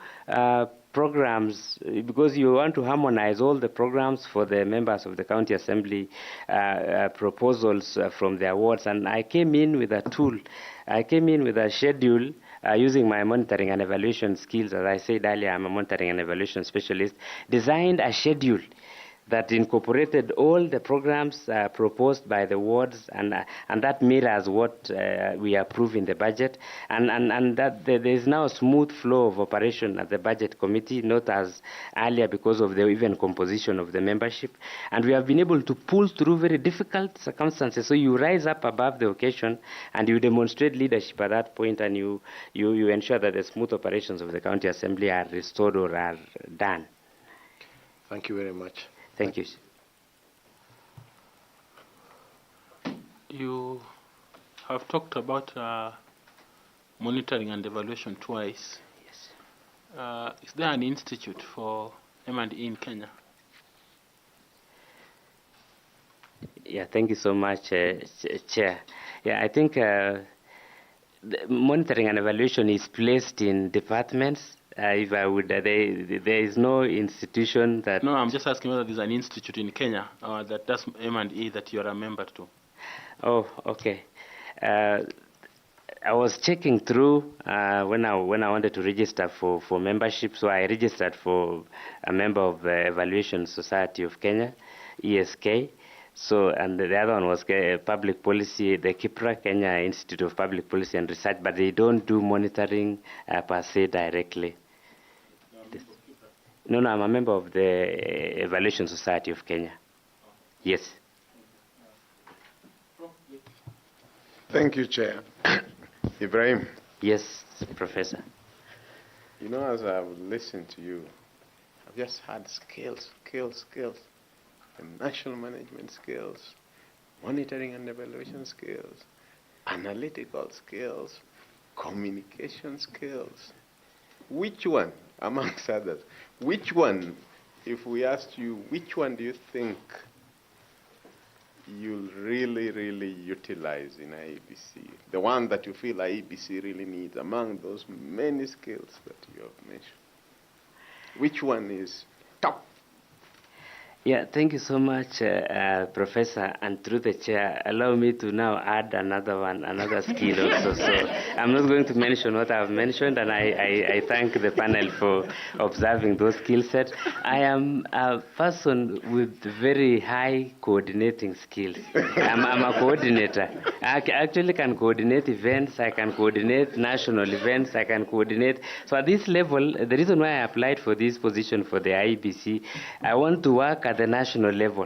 programs, because you want to harmonize all the programs for the members of the county assembly proposals from their wards. And I came in with a tool. I came in with a schedule using my monitoring and evaluation skills, as I said earlier, I'm a monitoring and evaluation specialist, designed a schedule that incorporated all the programs proposed by the wards, and that mirrors what we approve in the budget, and that there is now a smooth flow of operation at the budget committee, not as earlier because of the even composition of the membership. And we have been able to pull through very difficult circumstances. So you rise up above the occasion and you demonstrate leadership at that point, and you ensure that the smooth operations of the county assembly are restored or are done. Thank you very much. Thank you. You have talked about monitoring and evaluation twice. Yes. Is there an institute for M&E in Kenya? Yeah, thank you so much, Chair. Yeah, I think the monitoring and evaluation is placed in departments. If I would, there is no institution that... No, I'm just asking whether there's an institute in Kenya that does M&E that you're a member to. Oh, okay. I was checking through when I wanted to register for membership, so I registered for a member of the Evaluation Society of Kenya, ESK. So, and the other one was public policy, the KIPRA, Kenya Institute of Public Policy and Research, but they don't do monitoring per se directly. No, I'm a member of the Evaluation Society of Kenya. Yes. Thank you, Chair. Ibrahim. Yes, Professor. You know, as I've listened to you, I've just had skills. The national management skills, monitoring and evaluation skills, analytical skills, communication skills. Which one, amongst others, which one, if we asked you, which one do you think you'll really utilize in IEBC? The one that you feel IEBC really needs among those many skills that you have mentioned? Which one is top? Yeah, thank you so much, Professor. And through the chair, allow me to now add another skill also. So I'm not going to mention what I've mentioned, and I thank the panel for observing those skill sets. I am a person with very high coordinating skills. I'm a coordinator. I actually can coordinate events, I can coordinate national events, I can coordinate. So at this level, the reason why I applied for this position for the IEBC, I want to work at the national level.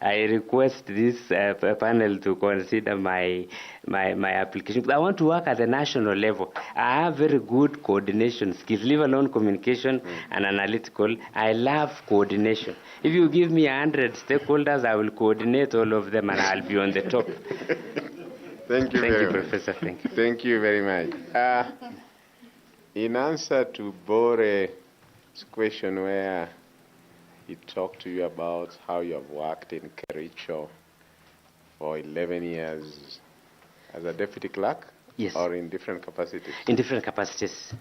I request this panel to consider my application. I want to work at the national level. I have very good coordination skills, leave alone communication and analytical. I love coordination. If you give me 100 stakeholders, I will coordinate all of them and I'll be on the top. Thank you very much. Professor. Thank you. Thank you very much. In answer to Bore's question where he talked to you about how you have worked in Kericho for 11 years as a deputy clerk? Yes. Or in different capacities? In different capacities.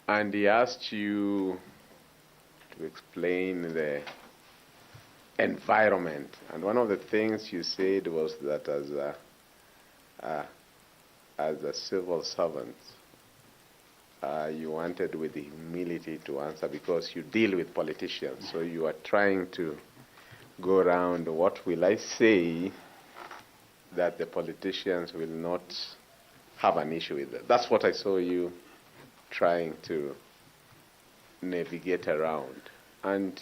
And he asked you to explain the environment. And one of the things you said was that as a civil servant, you wanted with humility to answer because you deal with politicians. So you are trying to go around, what will I say that the politicians will not have an issue with it? That's what I saw you trying to navigate around. And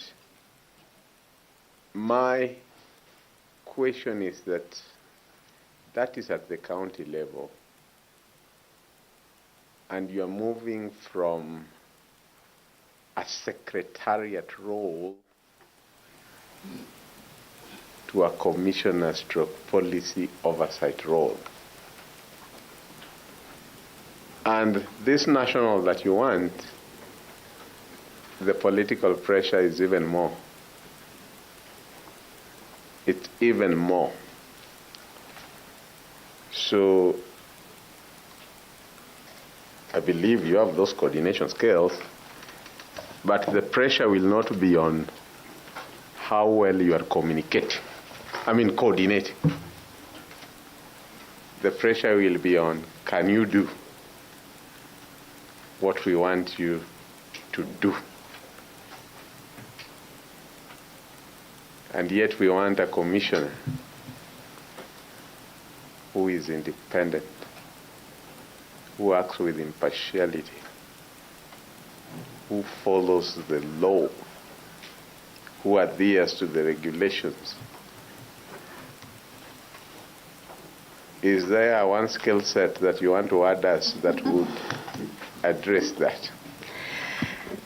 my question is that is at the county level. And you are moving from a secretariat role to a commissioner/policy oversight role. And this national that you want, the political pressure is even more. It's even more. So I believe you have those coordination skills, but the pressure will not be on how well you are communicating. Coordinating. The pressure will be on, can you do? what we want you to do. And yet we want a commissioner who is independent, who acts with impartiality, who follows the law, who adheres to the regulations. Is there one skill set that you want to add us that would address that?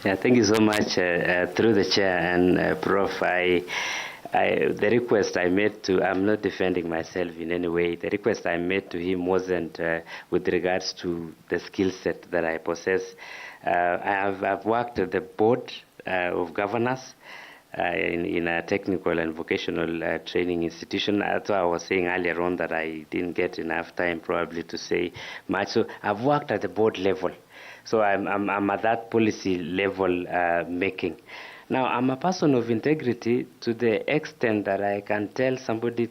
Yeah, thank you so much. Through the chair and Prof, the request I made to, I'm not defending myself in any way. The request I made to him wasn't with regards to the skill set that I possess. I've worked at the board of governors in a technical and vocational training institution. That's why I was saying earlier on that I didn't get enough time probably to say much. So I've worked at the board level. So I'm at that policy level making. Now, I'm a person of integrity to the extent that I can tell somebody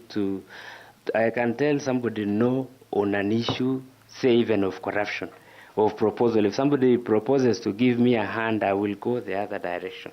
no on an issue, say even of corruption, of proposal. If somebody proposes to give me a hand, I will go the other direction.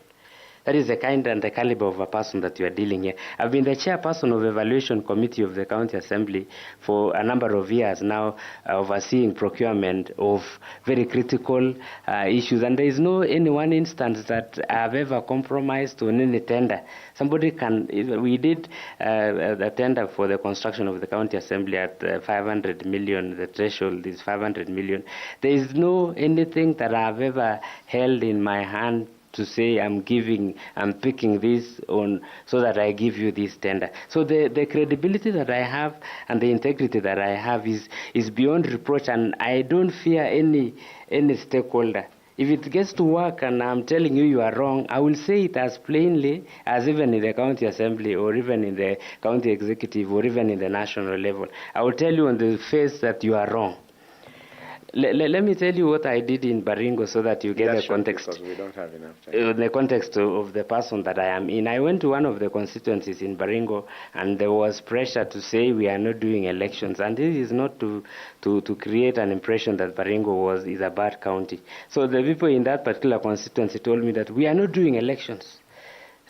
That is the kind and the caliber of a person that you are dealing here. I've been the chairperson of evaluation committee of the county assembly for a number of years now, overseeing procurement of very critical issues. And there is no any one instance that I've ever compromised on any tender. Somebody can, we did a tender for the construction of the county assembly at 500 million. The threshold is 500 million. There is no anything that I've ever held in my hand to say I'm picking this on so that I give you this tender. So the credibility that I have and the integrity that I have is beyond reproach, and I don't fear any stakeholder. If it gets to work and I'm telling you you are wrong, I will say it as plainly as even in the county assembly or even in the county executive or even in the national level. I will tell you on the face that you are wrong. Let me tell you what I did in Baringo so that you get the context. Because we don't have enough time. The context of the person that I am in. I went to one of the constituencies in Baringo, and there was pressure to say we are not doing elections. And this is not to create an impression that Baringo is a bad county. So the people in that particular constituency told me that we are not doing elections.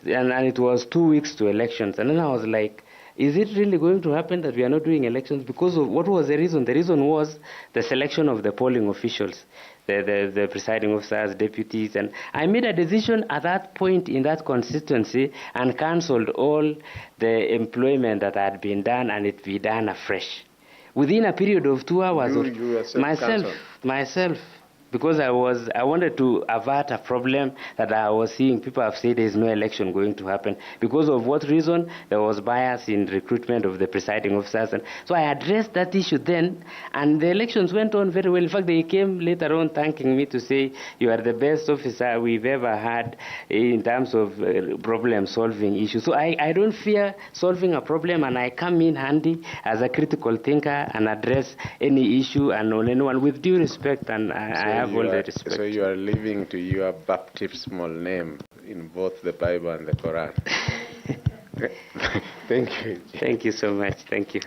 And it was 2 weeks to elections. And then I was like, is it really going to happen that we are not doing elections? Because of what was the reason? The reason was the selection of the polling officials, the presiding officers, deputies. And I made a decision at that point in that constituency and cancelled all the employment that had been done, and it be done afresh. Within a period of 2 hours, myself. Because I wanted to avert a problem that I was seeing. People have said there is no election going to happen. Because of what reason? There was bias in recruitment of the presiding officers. And so I addressed that issue then, and the elections went on very well. In fact, they came later on thanking me to say, you are the best officer we've ever had in terms of problem-solving issues. So I don't fear solving a problem, and I come in handy as a critical thinker and address any issue and on anyone with due respect, and I have all the respect. So you are living to your baptismal name in both the Bible and the Quran. Thank you. Thank you so much. Thank you.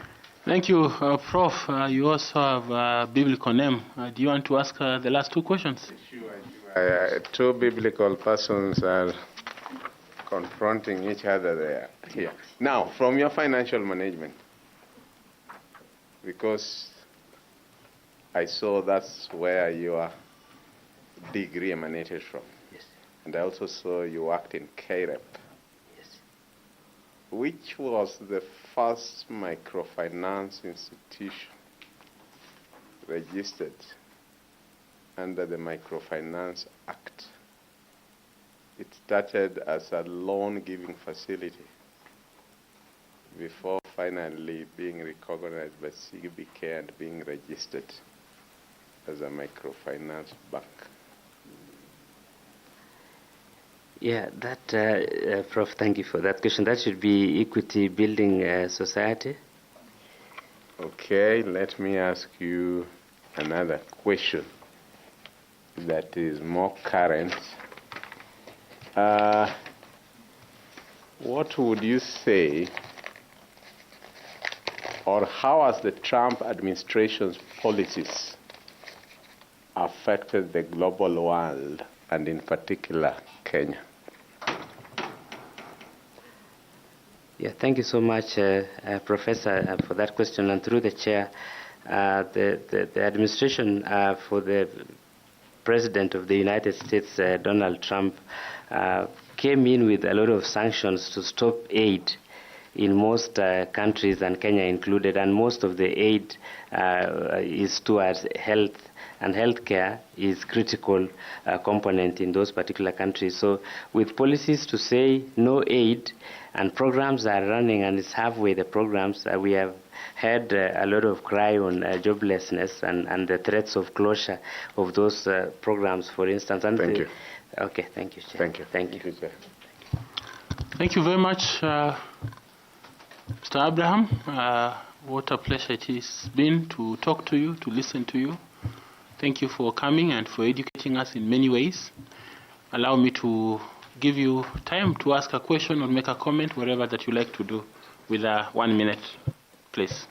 Thank you, Prof. You also have a biblical name. Do you want to ask the last two questions? Sure. Two biblical persons are confronting each other there. Here. Now, from your financial management, because I saw that's where your degree emanated from. Yes. And I also saw you worked in KREP. Yes. Which was the first microfinance institution registered under the Microfinance Act? It started as a loan-giving facility before finally being recognized by CBK and being registered as a microfinance bank. Yeah, that, Prof, thank you for that question. That should be Equity Building Society. Okay, let me ask you another question that is more current. What would you say, or how has the Trump administration's policies affected the global world and in particular Kenya? Yeah, thank you so much, Professor, for that question. And through the chair, the administration for the President of the United States, Donald Trump, came in with a lot of sanctions to stop aid in most countries, and Kenya included, and most of the aid is towards health, and healthcare is critical component in those particular countries. So with policies to say no aid, and programs are running, and it's halfway the programs, we have had a lot of cry on joblessness and the threats of closure of those programs, for instance. And thank you. Okay, thank you, Chair. Thank you. Thank you. Thank you very much, Mr. Abraham. What a pleasure it has been to talk to you, to listen to you. Thank you for coming and for educating us in many ways. Allow me to give you time to ask a question or make a comment, whatever that you like to do, with 1 minute, please.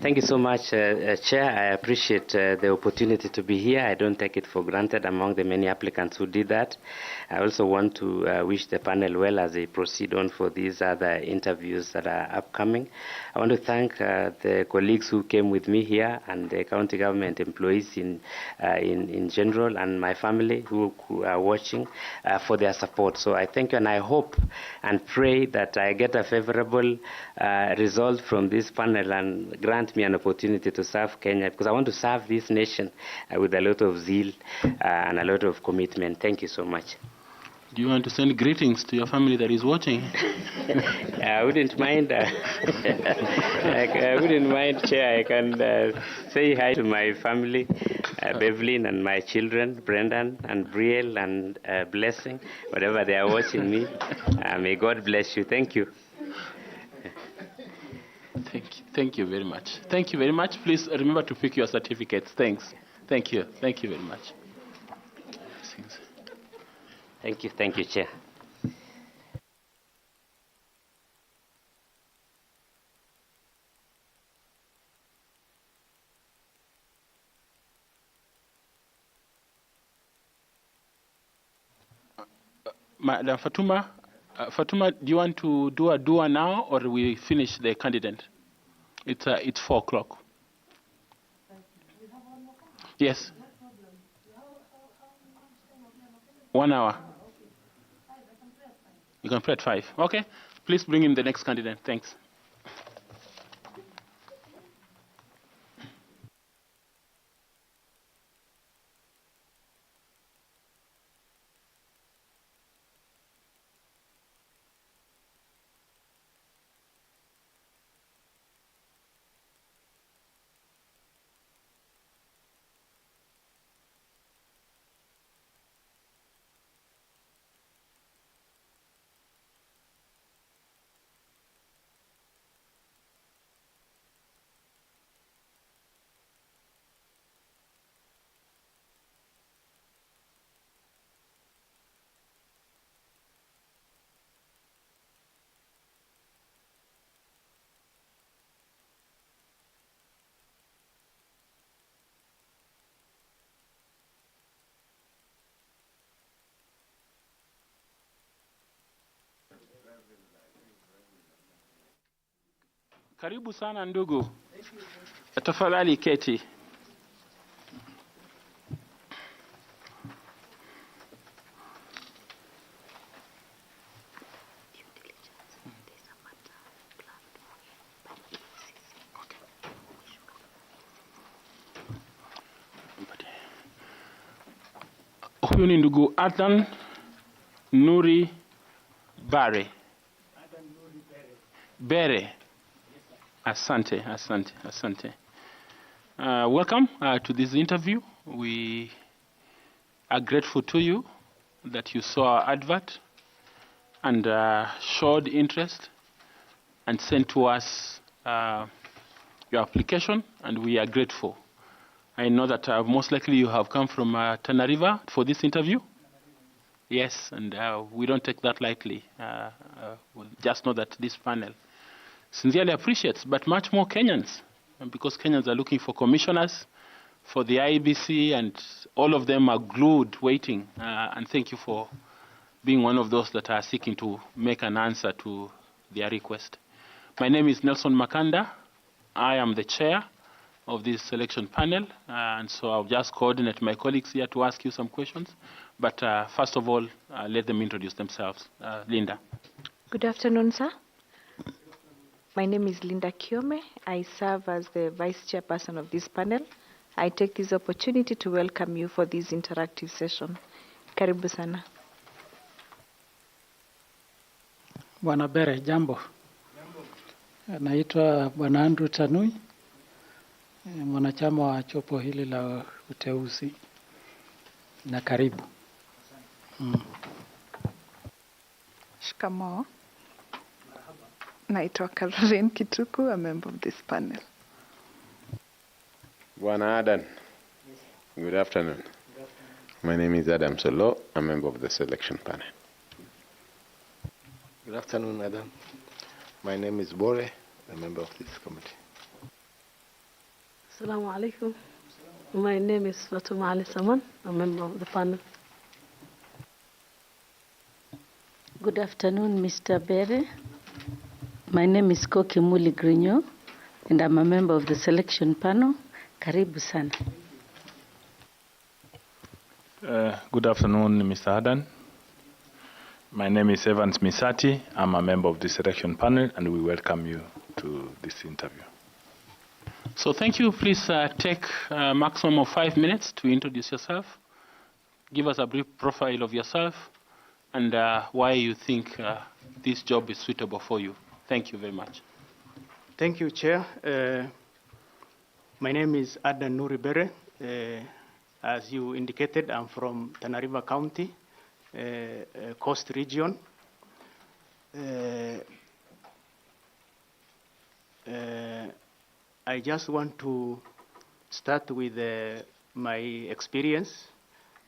Thank you so much, Chair. I appreciate the opportunity to be here. I don't take it for granted among the many applicants who did that. I also want to wish the panel well as they proceed on for these other interviews that are upcoming. I want to thank the colleagues who came with me here and the county government employees in general, and my family who are watching for their support. So I thank you, and I hope and pray that I get a favorable result from this panel and grant me an opportunity to serve Kenya, because I want to serve this nation with a lot of zeal and a lot of commitment. Thank you so much. Do you want to send greetings to your family that is watching? I wouldn't mind. I wouldn't mind, Chair. I can say hi to my family, Bevelyn, and my children, Brendan and Brielle and Blessing, whatever they are watching me. May God bless you. Thank you. Thank you very much. Thank you very much. Please remember to pick your certificates. Thanks. Thank you. Thank you very much. Thank you. Thank you, Chair. Madam Fatuma, Fatuma, do you want to do a dua now, or we finish the candidate? It's 4 o'clock. Yes. 1 hour. You can pray at 5. Okay. Please bring in the next candidate. Thanks. Karibu sana ndugu. Tafadhali keti. Huyu ni ndugu Adan Nuri Bare. Bere. Asante, asante, asante. Welcome to this interview. We are grateful to you that you saw our advert and showed interest and sent to us your application, and we are grateful. I know that most likely you have come from Tana River for this interview. Yes, and we don't take that lightly. We'll just know that this panel sincerely appreciates, but much more Kenyans, because Kenyans are looking for commissioners for the IEBC, and all of them are glued, waiting. And thank you for being one of those that are seeking to make an answer to their request. My name is Nelson Makanda. I am the chair of this selection panel, and so I'll just coordinate my colleagues here to ask you some questions. But first of all, let them introduce themselves. Linda. Good afternoon, sir. My name is Linda Kiome. I serve as the vice chairperson of this panel. I take this opportunity to welcome you for this interactive session. Karibu sana. Bwana Bere, jambo. Naitwa Bwana Andrew Tanui, mwanachama wa chopo hili la uteuzi, na karibu. Shikamoo. Naitwa Caroline Kituku, a member of this panel. Bwana Adan, good afternoon. My name is Adam Solo, a member of the selection panel. Good afternoon, Adam. My name is Bore, a member of this committee. Assalamu alaikum. My name is Fatuma Ali Saman, a member of the panel. Good afternoon, Mr. Bere. My name is Koki Muli Grinyo, and I'm a member of the selection panel. Karibu sana. Good afternoon, Mr. Adan. My name is Evans Misati. I'm a member of the selection panel, and we welcome you to this interview. So thank you. Please take a maximum of 5 minutes to introduce yourself. Give us a brief profile of yourself and why you think this job is suitable for you. Thank you very much. Thank you, Chair. My name is Adan Nur. As you indicated, I'm from Tana River County, Coast Region. I just want to start with my experience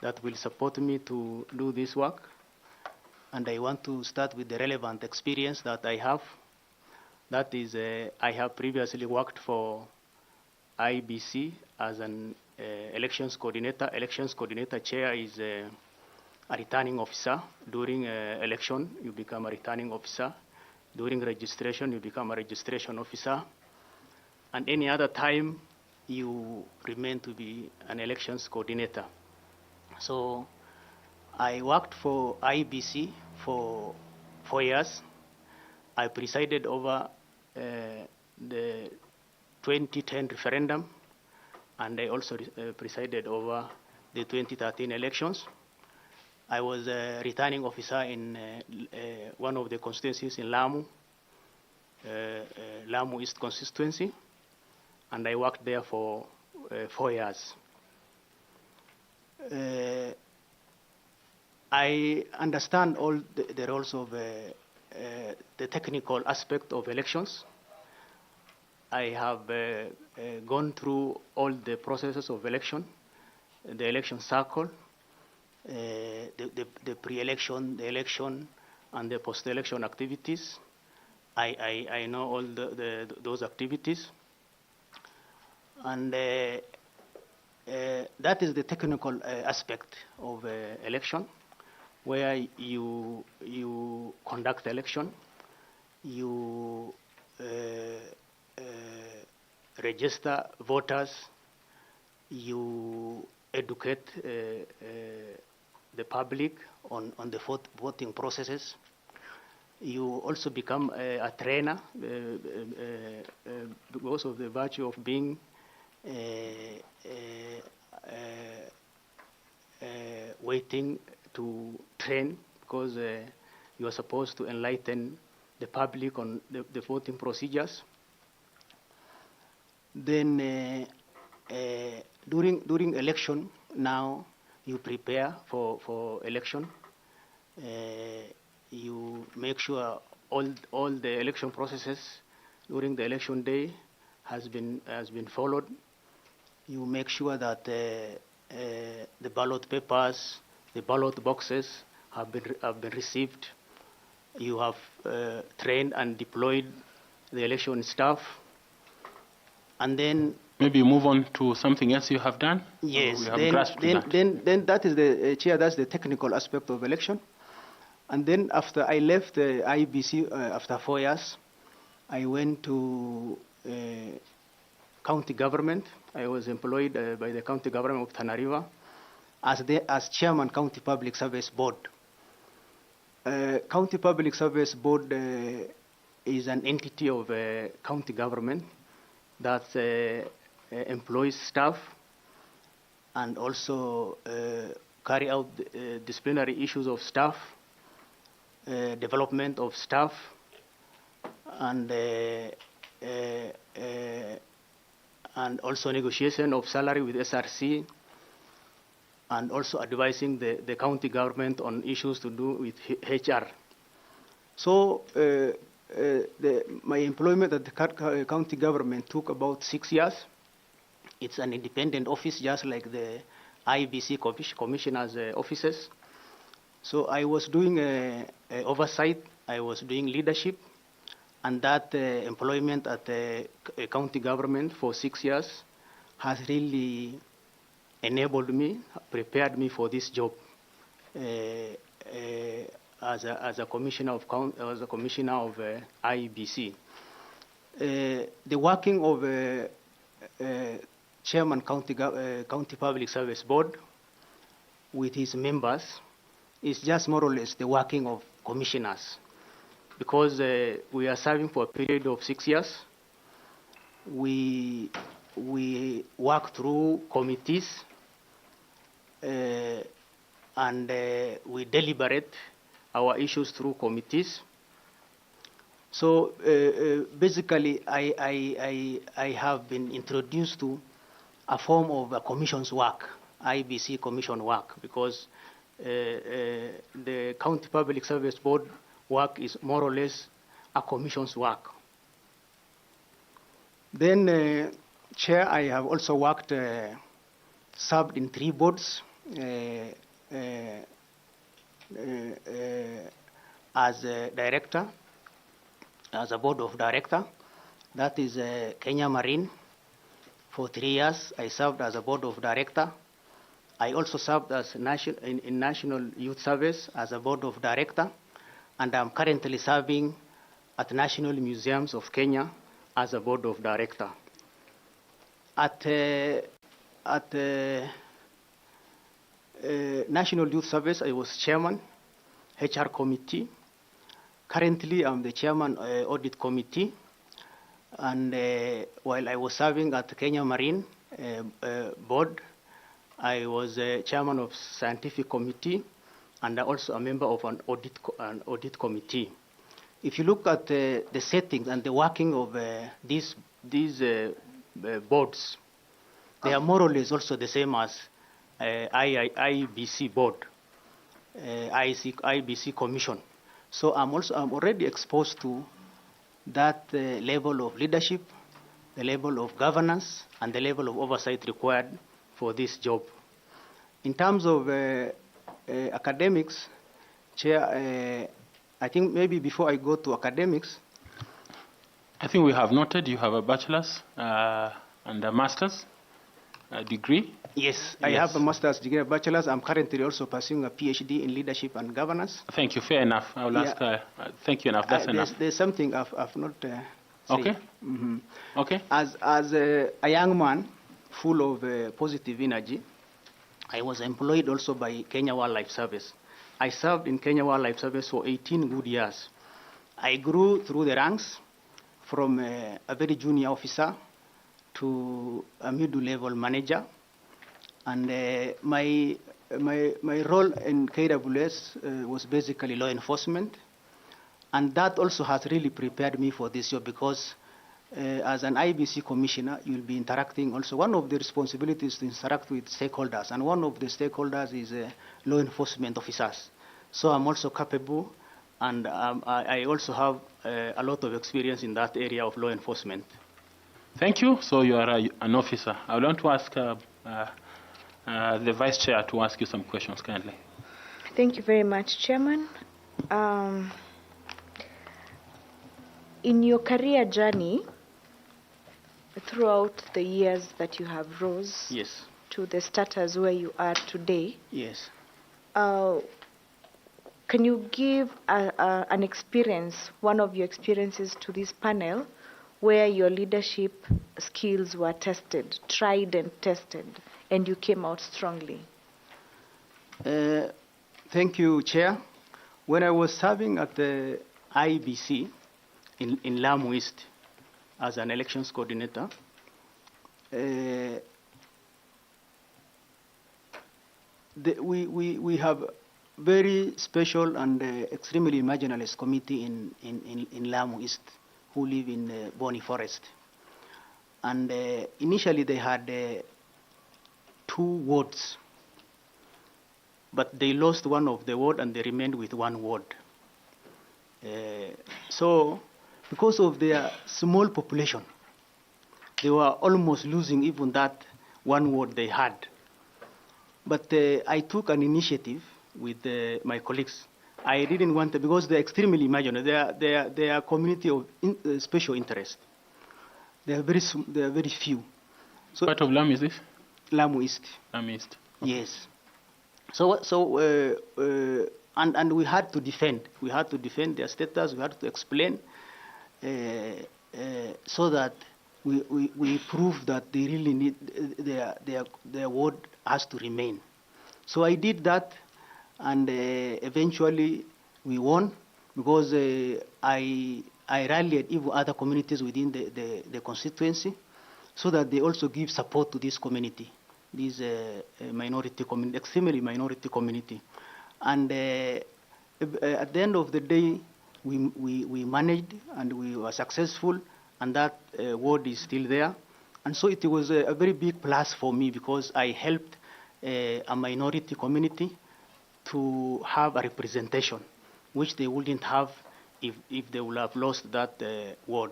that will support me to do this work. And I want to start with the relevant experience that I have. That is, I have previously worked for IEBC as an elections coordinator. Elections coordinator chair is a returning officer. During election, you become a returning officer. During registration, you become a registration officer. And any other time, you remain to be an elections coordinator. So I worked for IEBC for 4 years. I presided over the 2010 referendum, and I also presided over the 2013 elections. I was a returning officer in one of the constituencies in Lamu, Lamu East constituency, and I worked there for 4 years. I understand all the roles of the technical aspect of elections. I have gone through all the processes of election, the election cycle, the pre-election, the election, and the post-election activities. I know all those activities. And that is the technical aspect of election, where you conduct election, you register voters, you educate the public on the voting processes. You also become a trainer because of the virtue of being waiting to train, because you are supposed to enlighten the public on the voting procedures. Then during election, now you prepare for election. You make sure all the election processes during the election day has been followed. You make sure that the ballot papers, the ballot boxes have been received. You have trained and deployed the election staff, and then maybe move on to something else you have done? Yes, We have grasped that. then that is the chair. That's the technical aspect of election. And then after I left the IEBC after 4 years, I went to county government. I was employed by the county government of Tana River as chairman County Public Service Board. County Public Service Board is an entity of county government that employs staff and also carry out disciplinary issues of staff, development of staff, and also negotiation of salary with SRC, and also advising the county government on issues to do with HR. So my employment at the county government took about 6 years. It's an independent office, just like the IEBC commissioners' offices. So I was doing oversight, I was doing leadership, and that employment at the county government for 6 years has really enabled me, prepared me for this job as a commissioner of IEBC. The working of Chairman County Public Service Board with his members is just more or less the working of commissioners, because we are serving for a period of 6 years. We work through committees and we deliberate our issues through committees. So basically, I have been introduced to a form of a commission's work, IEBC commission work, because the County Public Service Board work is more or less a commission's work. Then, Chair, I have also worked, served in 3 boards as a director, as a board of director. That is Kenya Marine. For 3 years, I served as a board of director. I also served as in National Youth Service as a board of director, and I'm currently serving at National Museums of Kenya as a board of director. At National Youth Service, I was chairman, HR committee. Currently, I'm the chairman audit committee. And while I was serving at Kenya Marine board, I was chairman of scientific committee and also a member of an audit committee. If you look at the settings and the working of these boards, they are more or less also the same as IEBC board, IEBC commission. So I'm already exposed to that level of leadership, the level of governance, and the level of oversight required for this job. In terms of academics, Chair, I think maybe before I go to academics, I think we have noted you have a bachelor's and a master's degree. Yes, I have a master's degree, a bachelor's. I'm currently also pursuing a PhD in leadership and governance. Thank you. Fair enough. I will ask. Thank you enough. That's enough. There's something I've not said. Okay. Mm-hmm. Okay. As a young man, full of positive energy, I was employed also by Kenya Wildlife Service. I served in Kenya Wildlife Service for 18 good years. I grew through the ranks from a very junior officer to a middle-level manager. And my role in KWS was basically law enforcement. And that also has really prepared me for this job, because as an IEBC commissioner, you'll be interacting also. One of the responsibilities is to interact with stakeholders, and one of the stakeholders is law enforcement officers. So I'm also capable, and I also have a lot of experience in that area of law enforcement. Thank you. So you are an officer. I want to ask the Vice Chair to ask you some questions kindly. Thank you very much, Chairman. In your career journey, throughout the years that you have rose Yes. to the status where you are today, Yes. can you give an experience, one of your experiences to this panel, where your leadership skills were tested, tried and tested, and you came out strongly? Thank you, Chair. When I was serving at the IEBC in Lamu East as an elections coordinator, we have very special and extremely marginalized committee in Lamu East who live in Boni Forest. And initially they had 2 wards, but they lost one of the ward and they remained with 1 ward. So because of their small population, they were almost losing even that 1 ward they had. But I took an initiative with my colleagues. I didn't want to, because they're extremely marginal. They are community of special interest. They are very few. So part of Lamu is this? Lamu East. Lamu East. Okay. Yes. And we had to defend. We had to defend their status. We had to explain so that we prove that they really need their word has to remain. So I did that, and eventually we won, because I rallied even other communities within the constituency, so that they also give support to this community, this minority community, extremely minority community. And at the end of the day, we managed and we were successful, and that word is still there. And so it was a very big plus for me, because I helped a minority community to have a representation, which they wouldn't have if they would have lost that word.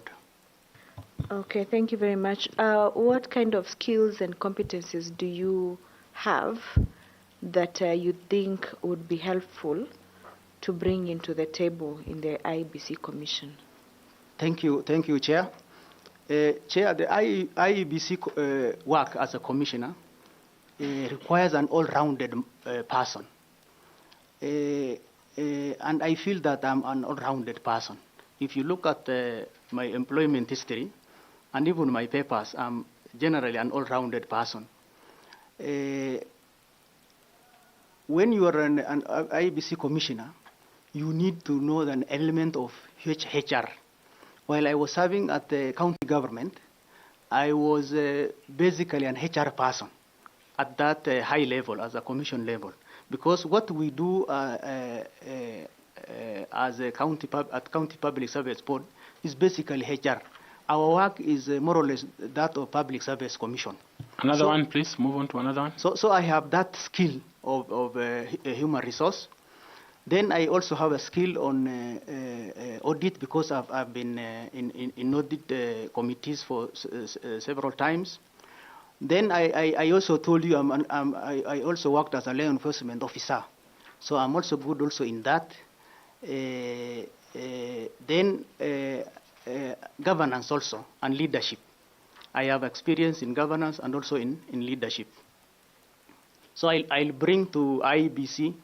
Okay, thank you very much. What kind of skills and competencies do you have that you think would be helpful to bring into the table in the IEBC Commission? Thank you, Chair. Chair, the IEBC work as a commissioner requires an all-rounded person. And I feel that I'm an all-rounded person. If you look at my employment history and even my papers, I'm generally an all-rounded person. When you are an IEBC commissioner, you need to know an element of HR. While I was serving at the county government, I was basically an HR person at that high level, as a commission level. Because what we do as a county public service board is basically HR. Our work is more or less that of public service commission. Another one, please. Move on to another one. So I have that skill of human resource. Then I also have a skill on audit, because I've been in audit committees for several times. Then I also told you I also worked as a law enforcement officer, so I'm also good also in that. Then governance also, and leadership. I have experience in governance and also in leadership. So I'll bring to IEBC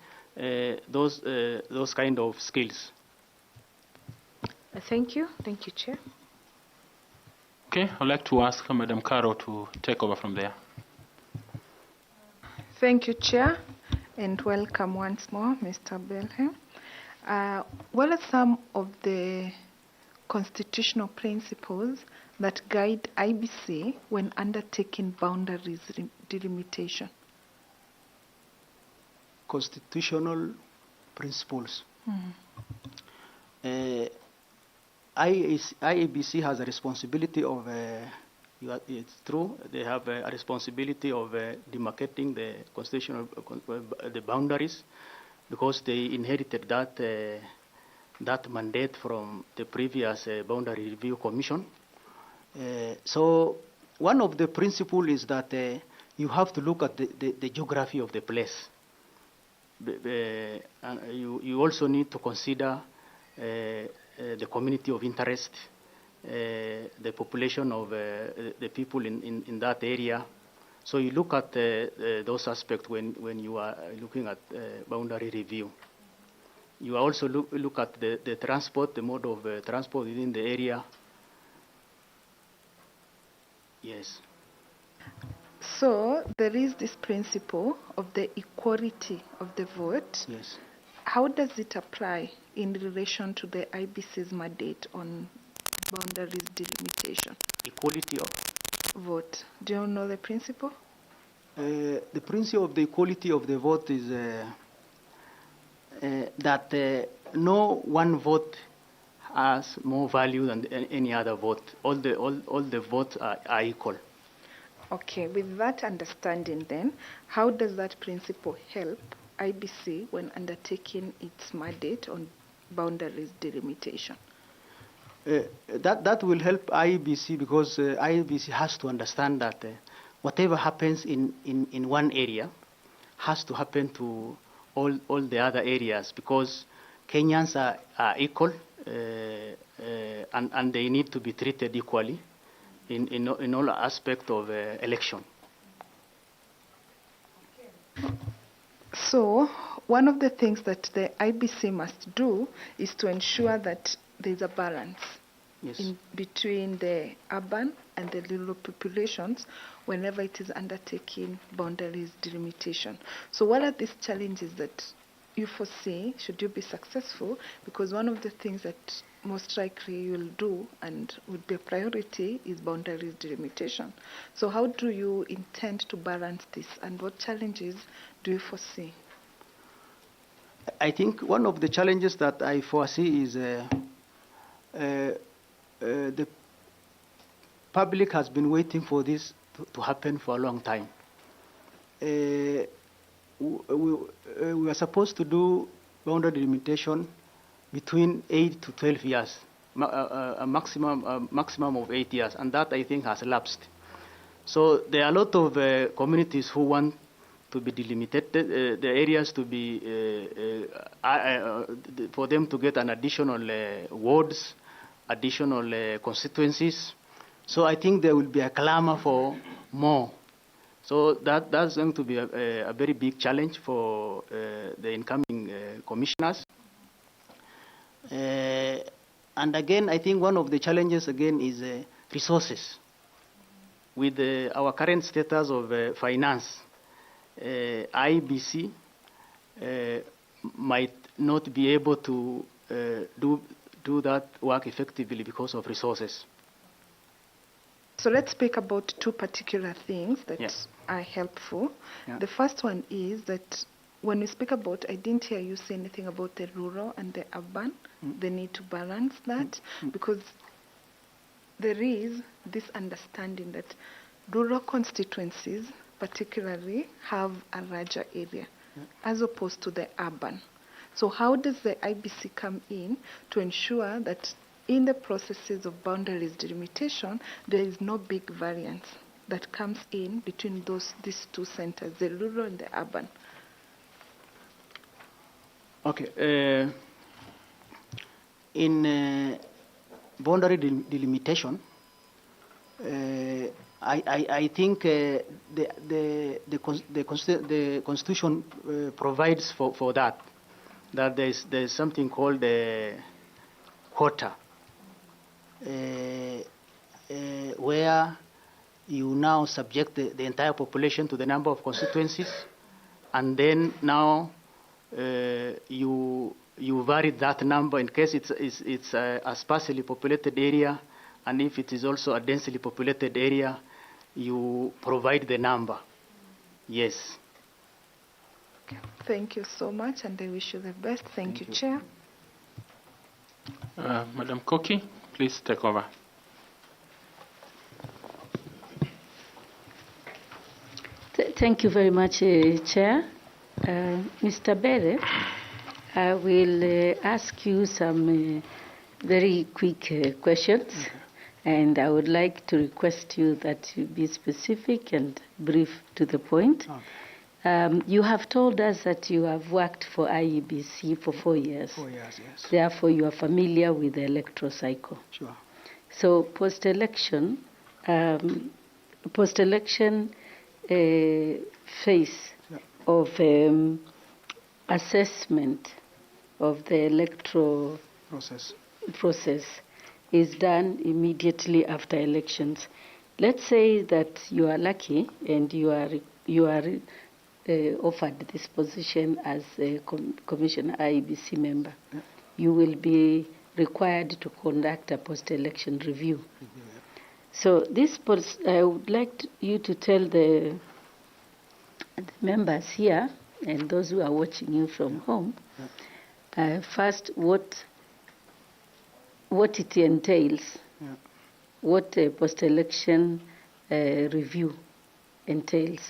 those kind of skills. Thank you, Chair. Okay, I'd like to ask Madam Caro to take over from there. Thank you, Chair, and welcome once more, Mr. Belhem. What are some of the constitutional principles that guide IBC when undertaking boundaries delimitation? Constitutional principles. IEBC has a responsibility of, it's true, they have a responsibility of demarcating the constitutional the boundaries, because they inherited that mandate from the previous Boundary Review Commission. So one of the principles is that you have to look at the geography of the place. You also need to consider the community of interest. the population of the people in that area. So you look at those aspects when you are looking at boundary review. You also look at the transport, the mode of transport within the area. Yes. So there is this principle of the equality of the vote. Yes. How does it apply in relation to the IBC's mandate on boundaries delimitation? Equality of? Vote. Do you know the principle? The principle of the equality of the vote is that no one vote has more value than any other vote. All the votes are equal. Okay, with that understanding then, how does that principle help IBC when undertaking its mandate on boundaries delimitation? That will help IEBC because IEBC has to understand that whatever happens in one area has to happen to all the other areas because Kenyans are equal and they need to be treated equally in all aspects of election. So one of the things that the IBC must do is to ensure that there's a balance in between the urban and the rural populations whenever it is undertaking boundaries delimitation. So what are these challenges that you foresee should you be successful? Because one of the things that most likely you'll do and would be a priority is boundaries delimitation. So how do you intend to balance this and what challenges do you foresee? I think one of the challenges that I foresee is the public has been waiting for this to happen for a long time. We are supposed to do boundary delimitation between 8 to 12 years, a maximum of 8 years, and that I think has lapsed. So there are a lot of communities who want to be delimited, the areas to be, for them to get an additional wards, additional constituencies. So I think there will be a clamor for more. So that's going to be a very big challenge for the incoming commissioners. And again, I think one of the challenges again is resources. With our current status of finance, IBC might not be able to do that work effectively because of resources. So let's speak about two particular things that are helpful. Yeah. The first one is that when we speak about, I didn't hear you say anything about the rural and the urban, the need to balance that, because there is this understanding that rural constituencies particularly have a larger area as opposed to the urban. So how does the IBC come in to ensure that in the processes of boundaries delimitation, there is no big variance that comes in between these two centers, the rural and the urban? Okay. In boundary delimitation, I think the Constitution provides for that there's something called quota, where you now subject the entire population to the number of constituencies, and then now you vary that number in case it's a sparsely populated area, and if it is also a densely populated area, you provide the number. Yes. Okay. Thank you so much, and I wish you the best. Thank you, Chair. Madam Koki, please take over. Thank you very much, Chair. Mr. Bere, I will ask you some very quick questions, and I would like to request you that you be specific and brief to the point. Okay. You have told us that you have worked for IEBC for 4 years. 4 years, yes. Therefore, you are familiar with the electoral cycle. Sure. So post-election phase of assessment of the electoral process is done immediately after elections. Let's say that you are lucky and you are offered this position as a Commissioner Iebc member. Yeah. You will be required to conduct a post-election review. So this I would like you to tell the members here and those who are watching you from home, first what it entails, what a post-election review entails,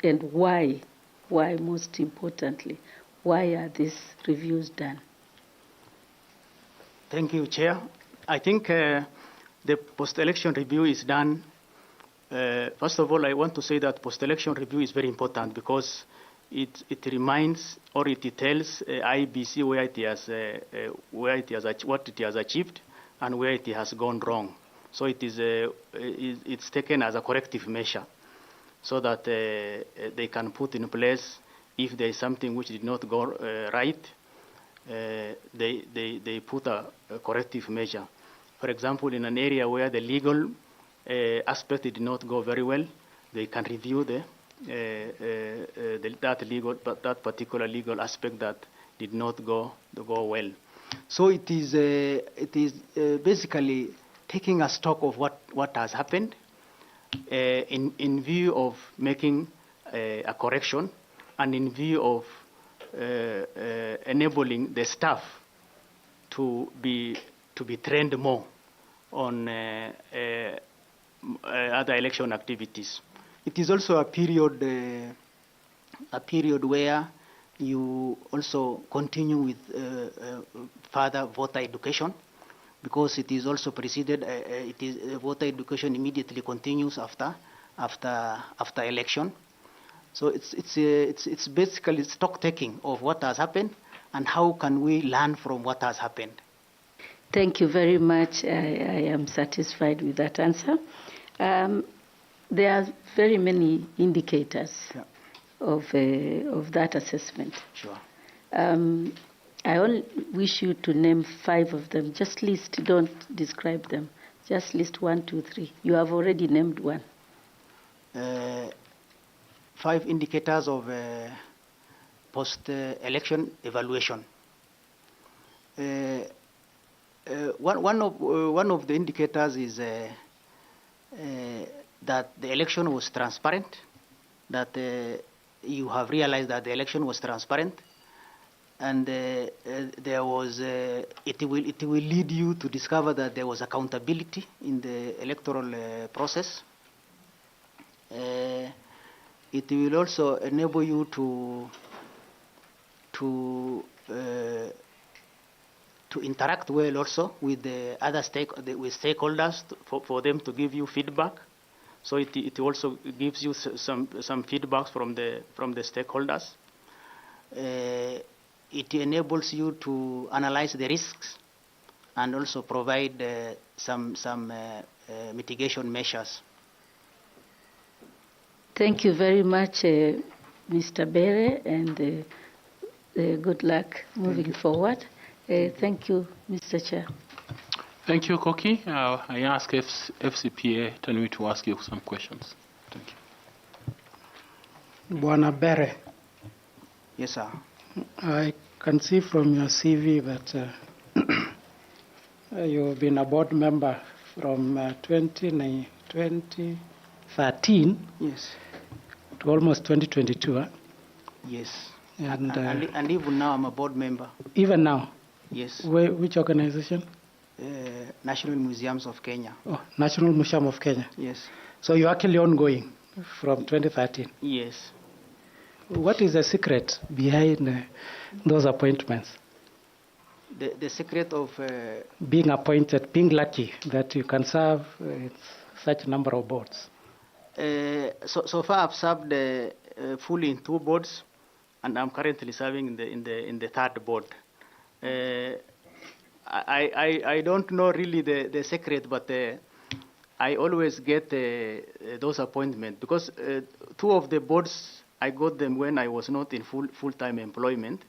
and why most importantly, why are these reviews done? Thank you, Chair. I think the post-election review is done. First of all, I want to say that post-election review is very important because it reminds or it tells IEBC what it has achieved and where it has gone wrong. So it's taken as a corrective measure so that they can put in place if there is something which did not go right. They put a corrective measure. For example, in an area where the legal aspect did not go very well, they can review that particular legal aspect that did not go well. So it is basically taking a stock of what has happened in view of making a correction and in view of enabling the staff to be trained more on other election activities. It is also a period where you also continue with further voter education, because it is also preceded. Voter education immediately continues after election. So it's basically stock taking of what has happened and how can we learn from what has happened. Thank you very much. I am satisfied with that answer. There are very many indicators of that assessment. Sure. I only wish you to name 5 of them. Just list, don't describe them. Just list 1, 2, 3. You have already named one. 5 indicators of post-election evaluation. One of the indicators is that the election was transparent, that you have realized that the election was transparent, and there was it will lead you to discover that there was accountability in the electoral process. It will also enable you to interact well also with the other stakeholders for them to give you feedback. So it also gives you some feedback from the stakeholders. It enables you to analyze the risks and also provide some mitigation measures. Thank you very much, Mr. Bere, and good luck moving forward. Thank you, Mr. Chair. Thank you, Koki. I ask FCPA Tanui to ask you some questions. Thank you. Bwana Bere. Yes, sir. I can see from your CV that you've been a board member from 2013 yes. to almost 2022. Huh? Yes. And even now I'm a board member. Even now? Yes. Which organization? National Museums of Kenya. Oh, National Museum of Kenya. Yes. So you're actually ongoing from 2013? Yes. What is the secret behind those appointments? The secret of... being appointed, being lucky that you can serve such number of boards. So far I've served fully in 2 boards, and I'm currently serving in the 3rd board. I don't know really the secret, but I always get those appointments because 2 of the boards, I got them when I was not in full-time employment.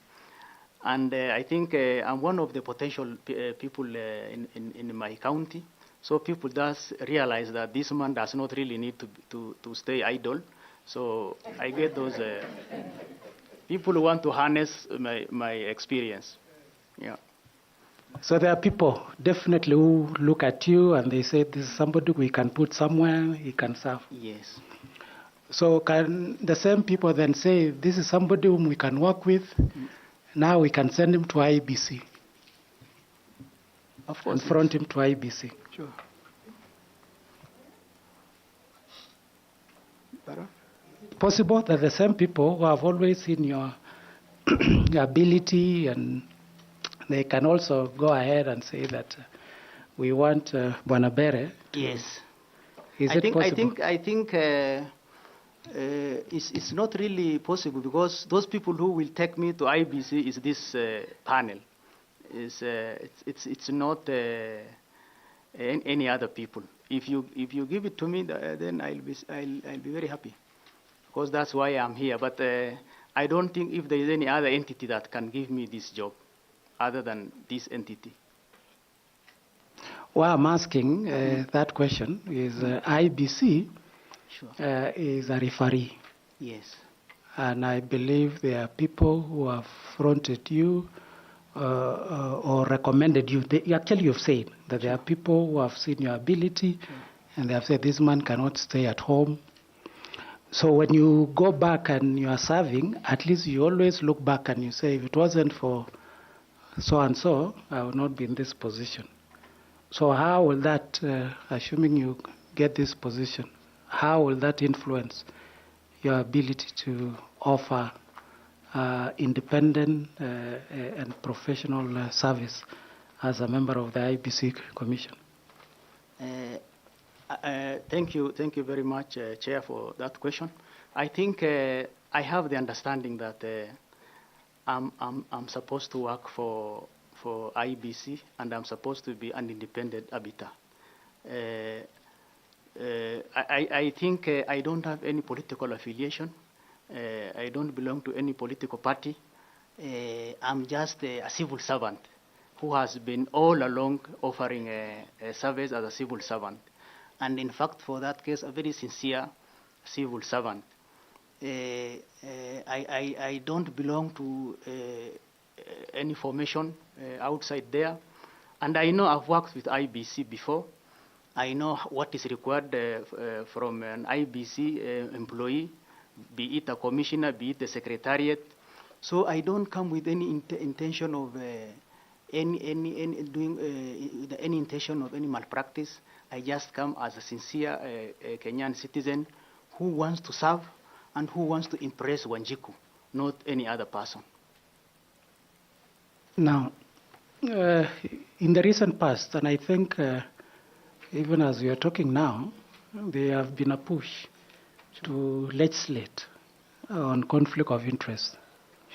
And I think I'm one of the potential people in my county. So people does realize that this man does not really need to stay idle. So I get those people who want to harness my experience. Yeah. So there are people definitely who look at you and they say, this is somebody we can put somewhere, he can serve. Yes. So can the same people then say, this is somebody whom we can work with, now we can send him to IEBC? Of course. Confront him to IEBC. Sure. Possible that the same people who have always seen your ability, and they can also go ahead and say that we want Bonabere. Yes. Is it possible? I think it's not really possible because those people who will take me to IBC is this panel. It's not any other people. If you give it to me, then I'll be very happy, because that's why I'm here. But I don't think if there is any other entity that can give me this job other than this entity. Why I'm asking that question is IBC Sure. is a referee. Yes. And I believe there are people who have fronted you or recommended you. Actually, you've said that there are people who have seen your ability and they have said this man cannot stay at home. So when you go back and you are serving, at least you always look back and you say, if it wasn't for so-and-so, I would not be in this position. So how will that, assuming you get this position, how will that influence your ability to offer independent and professional service as a member of the IBC Commission? Thank you very much, Chair, for that question. I think I have the understanding that I'm supposed to work for IBC, and I'm supposed to be an independent arbiter. I think I don't have any political affiliation. I don't belong to any political party. I'm just a civil servant who has been all along offering a service as a civil servant. And in fact, for that case, a very sincere civil servant. I don't belong to any formation outside there. And I know I've worked with IBC before. I know what is required from an IBC employee, be it a commissioner, be it the secretariat. So I don't come with any intention of any intention of any malpractice. I just come as a sincere Kenyan citizen who wants to serve and who wants to impress Wanjiku, not any other person. Now, in the recent past, and I think even as we are talking now, there have been a push to legislate on conflict of interest.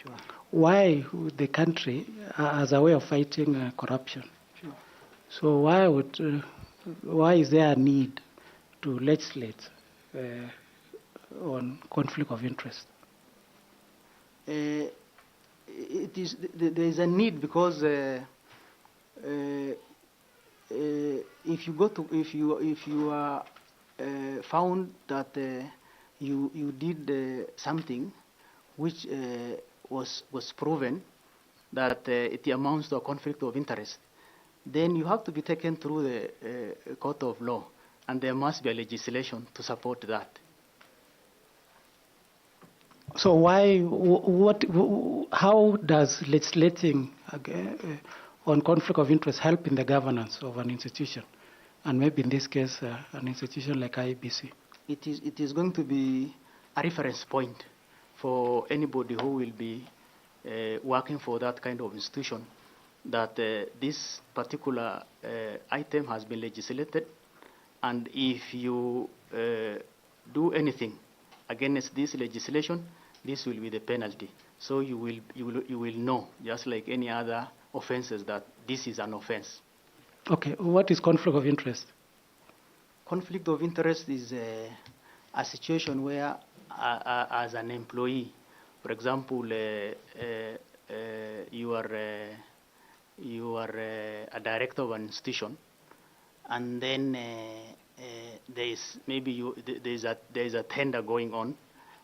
Sure. Why would the country, as a way of fighting corruption? Sure. So why is there a need to legislate on conflict of interest? There is a need because if you are found that you did something which was proven that it amounts to a conflict of interest, then you have to be taken through the court of law, and there must be a legislation to support that. So how does legislating on conflict of interest help in the governance of an institution, and maybe in this case an institution like IEBC? It is going to be a reference point for anybody who will be working for that kind of institution, that this particular item has been legislated, and if you do anything against this legislation, this will be the penalty. So you will know, just like any other offenses that this is an offense. Okay, what is conflict of interest? Conflict of interest is a situation where, as an employee, for example, you are a director of an institution, and then there is maybe there is a tender going on,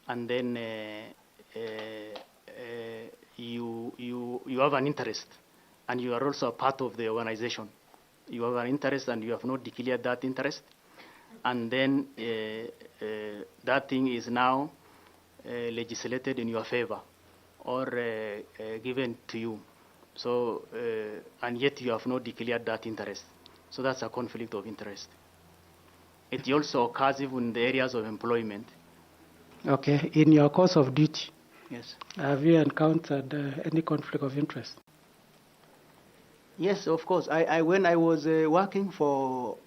and then you have an interest, and you are also a part of the organization. You have an interest, and you have not declared that interest, and then that thing is now legislated in your favor or given to you. So, and yet you have not declared that interest. So that's a conflict of interest. It also occurs even in the areas of employment. Okay, in your course of duty, Yes. have you encountered any conflict of interest? Yes, of course. When I was working for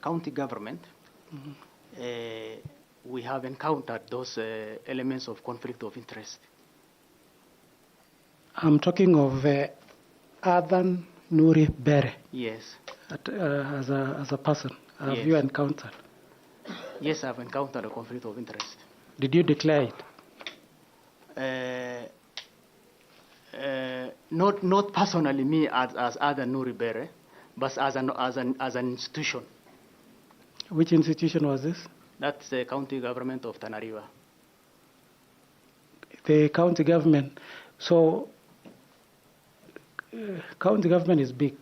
county government, we have encountered those elements of conflict of interest. I'm talking of Adan Nur Bere. Yes. As a person, have Yes. you encountered? Yes, I've encountered a conflict of interest. Did you declare it? Not personally me as Adan Nur Bere, but as an institution. Which institution was this? That's the county government of Tana River. The county government. So, county government is big.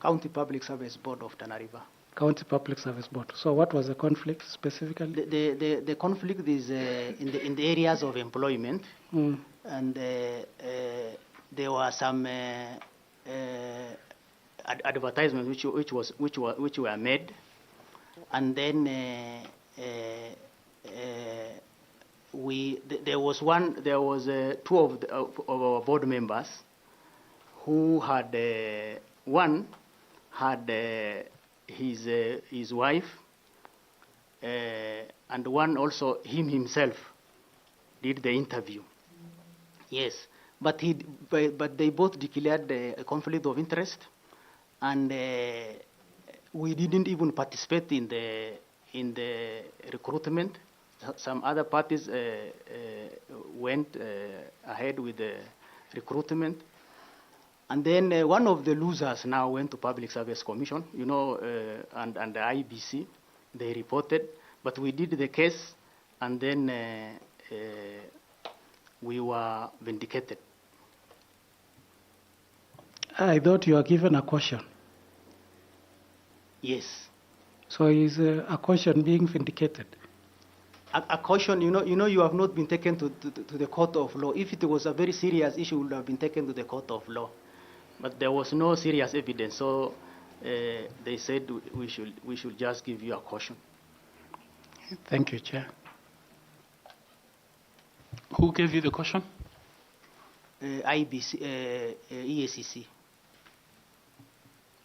County Public Service Board of Tana River. County Public Service Board. So, what was the conflict specifically? The conflict is in the areas of employment, and there were some advertisements which were made, and then there was two of our board members who had one had his wife, and one also himself did the interview. Yes, but they both declared a conflict of interest, and we didn't even participate in the recruitment. Some other parties went ahead with the recruitment. And then one of the losers now went to Public Service Commission, and the IEBC. They reported, but we did the case, and then we were vindicated. I thought you were given a caution. Yes. So is a caution being vindicated? A caution, you have not been taken to the court of law. If it was a very serious issue, it would have been taken to the court of law. But there was no serious evidence, so they said we should just give you a caution. Thank you, Chair. Who gave you the caution? IBC, EACC.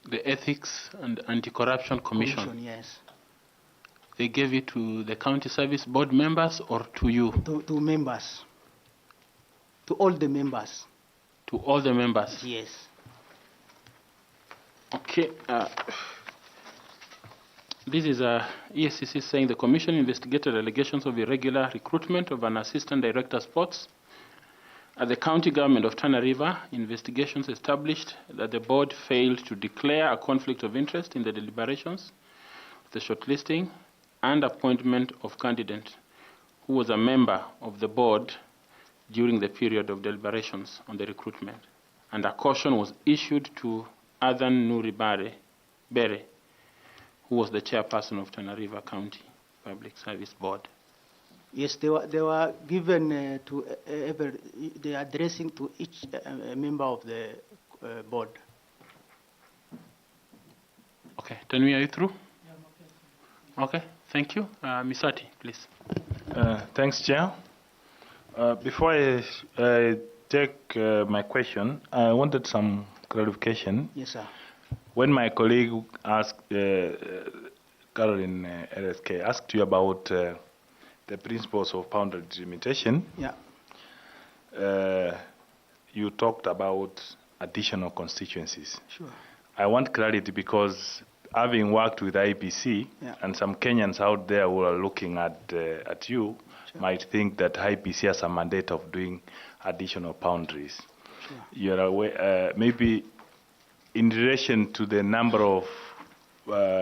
The Ethics and Anti-Corruption Commission. Yes. They gave it to the county service board members or to you? To members. To all the members. To all the members? Yes. Okay. This is ESCC saying the Commission investigated allegations of irregular recruitment of an Assistant Director Sports. At the County Government of Tana River, investigations established that the board failed to declare a conflict of interest in the deliberations, the shortlisting, and appointment of candidate who was a member of the board during the period of deliberations on the recruitment. And a caution was issued to Adan Nur Bere, who was the chairperson of Tana River County Public Service Board. Yes, they were given to the addressing to each member of the board. Okay, Tanwi, are you through? Yeah, okay, thank you. Misati, please. Thanks, Chair. Before I take my question, I wanted some clarification. Yes, sir. When my colleague asked, Caroline LSK, asked you about the principles of boundary delimitation, yeah. You talked about additional constituencies. Sure. I want clarity because having worked with IEBC, and some Kenyans out there who are looking at you might think that IEBC has a mandate of doing additional boundaries. Sure. You're aware, maybe in relation to the number of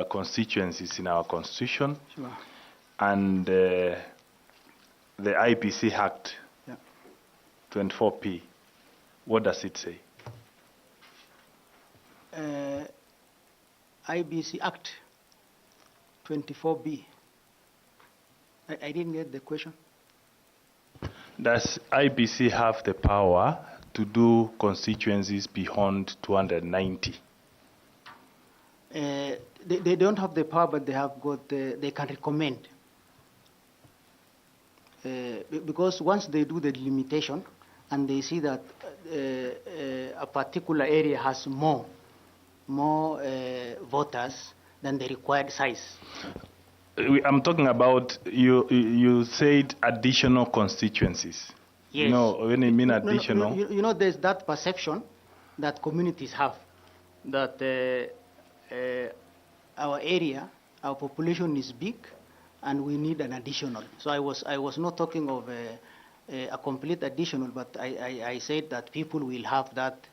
constituencies in our constitution, Sure. and the IEBC Act 24P, what does it say? IEBC Act 24B. I didn't get the question. Does IEBC have the power to do constituencies beyond 290? They don't have the power, but they have got. They can recommend. Because once they do the delimitation, and they see that a particular area has more voters than the required size. I'm talking about, you said additional constituencies. Yes. You know, when you mean additional... You know, there's that perception that communities have, that our area, our population is big, and we need an additional. So I was not talking of a complete additional, but I said that people will have that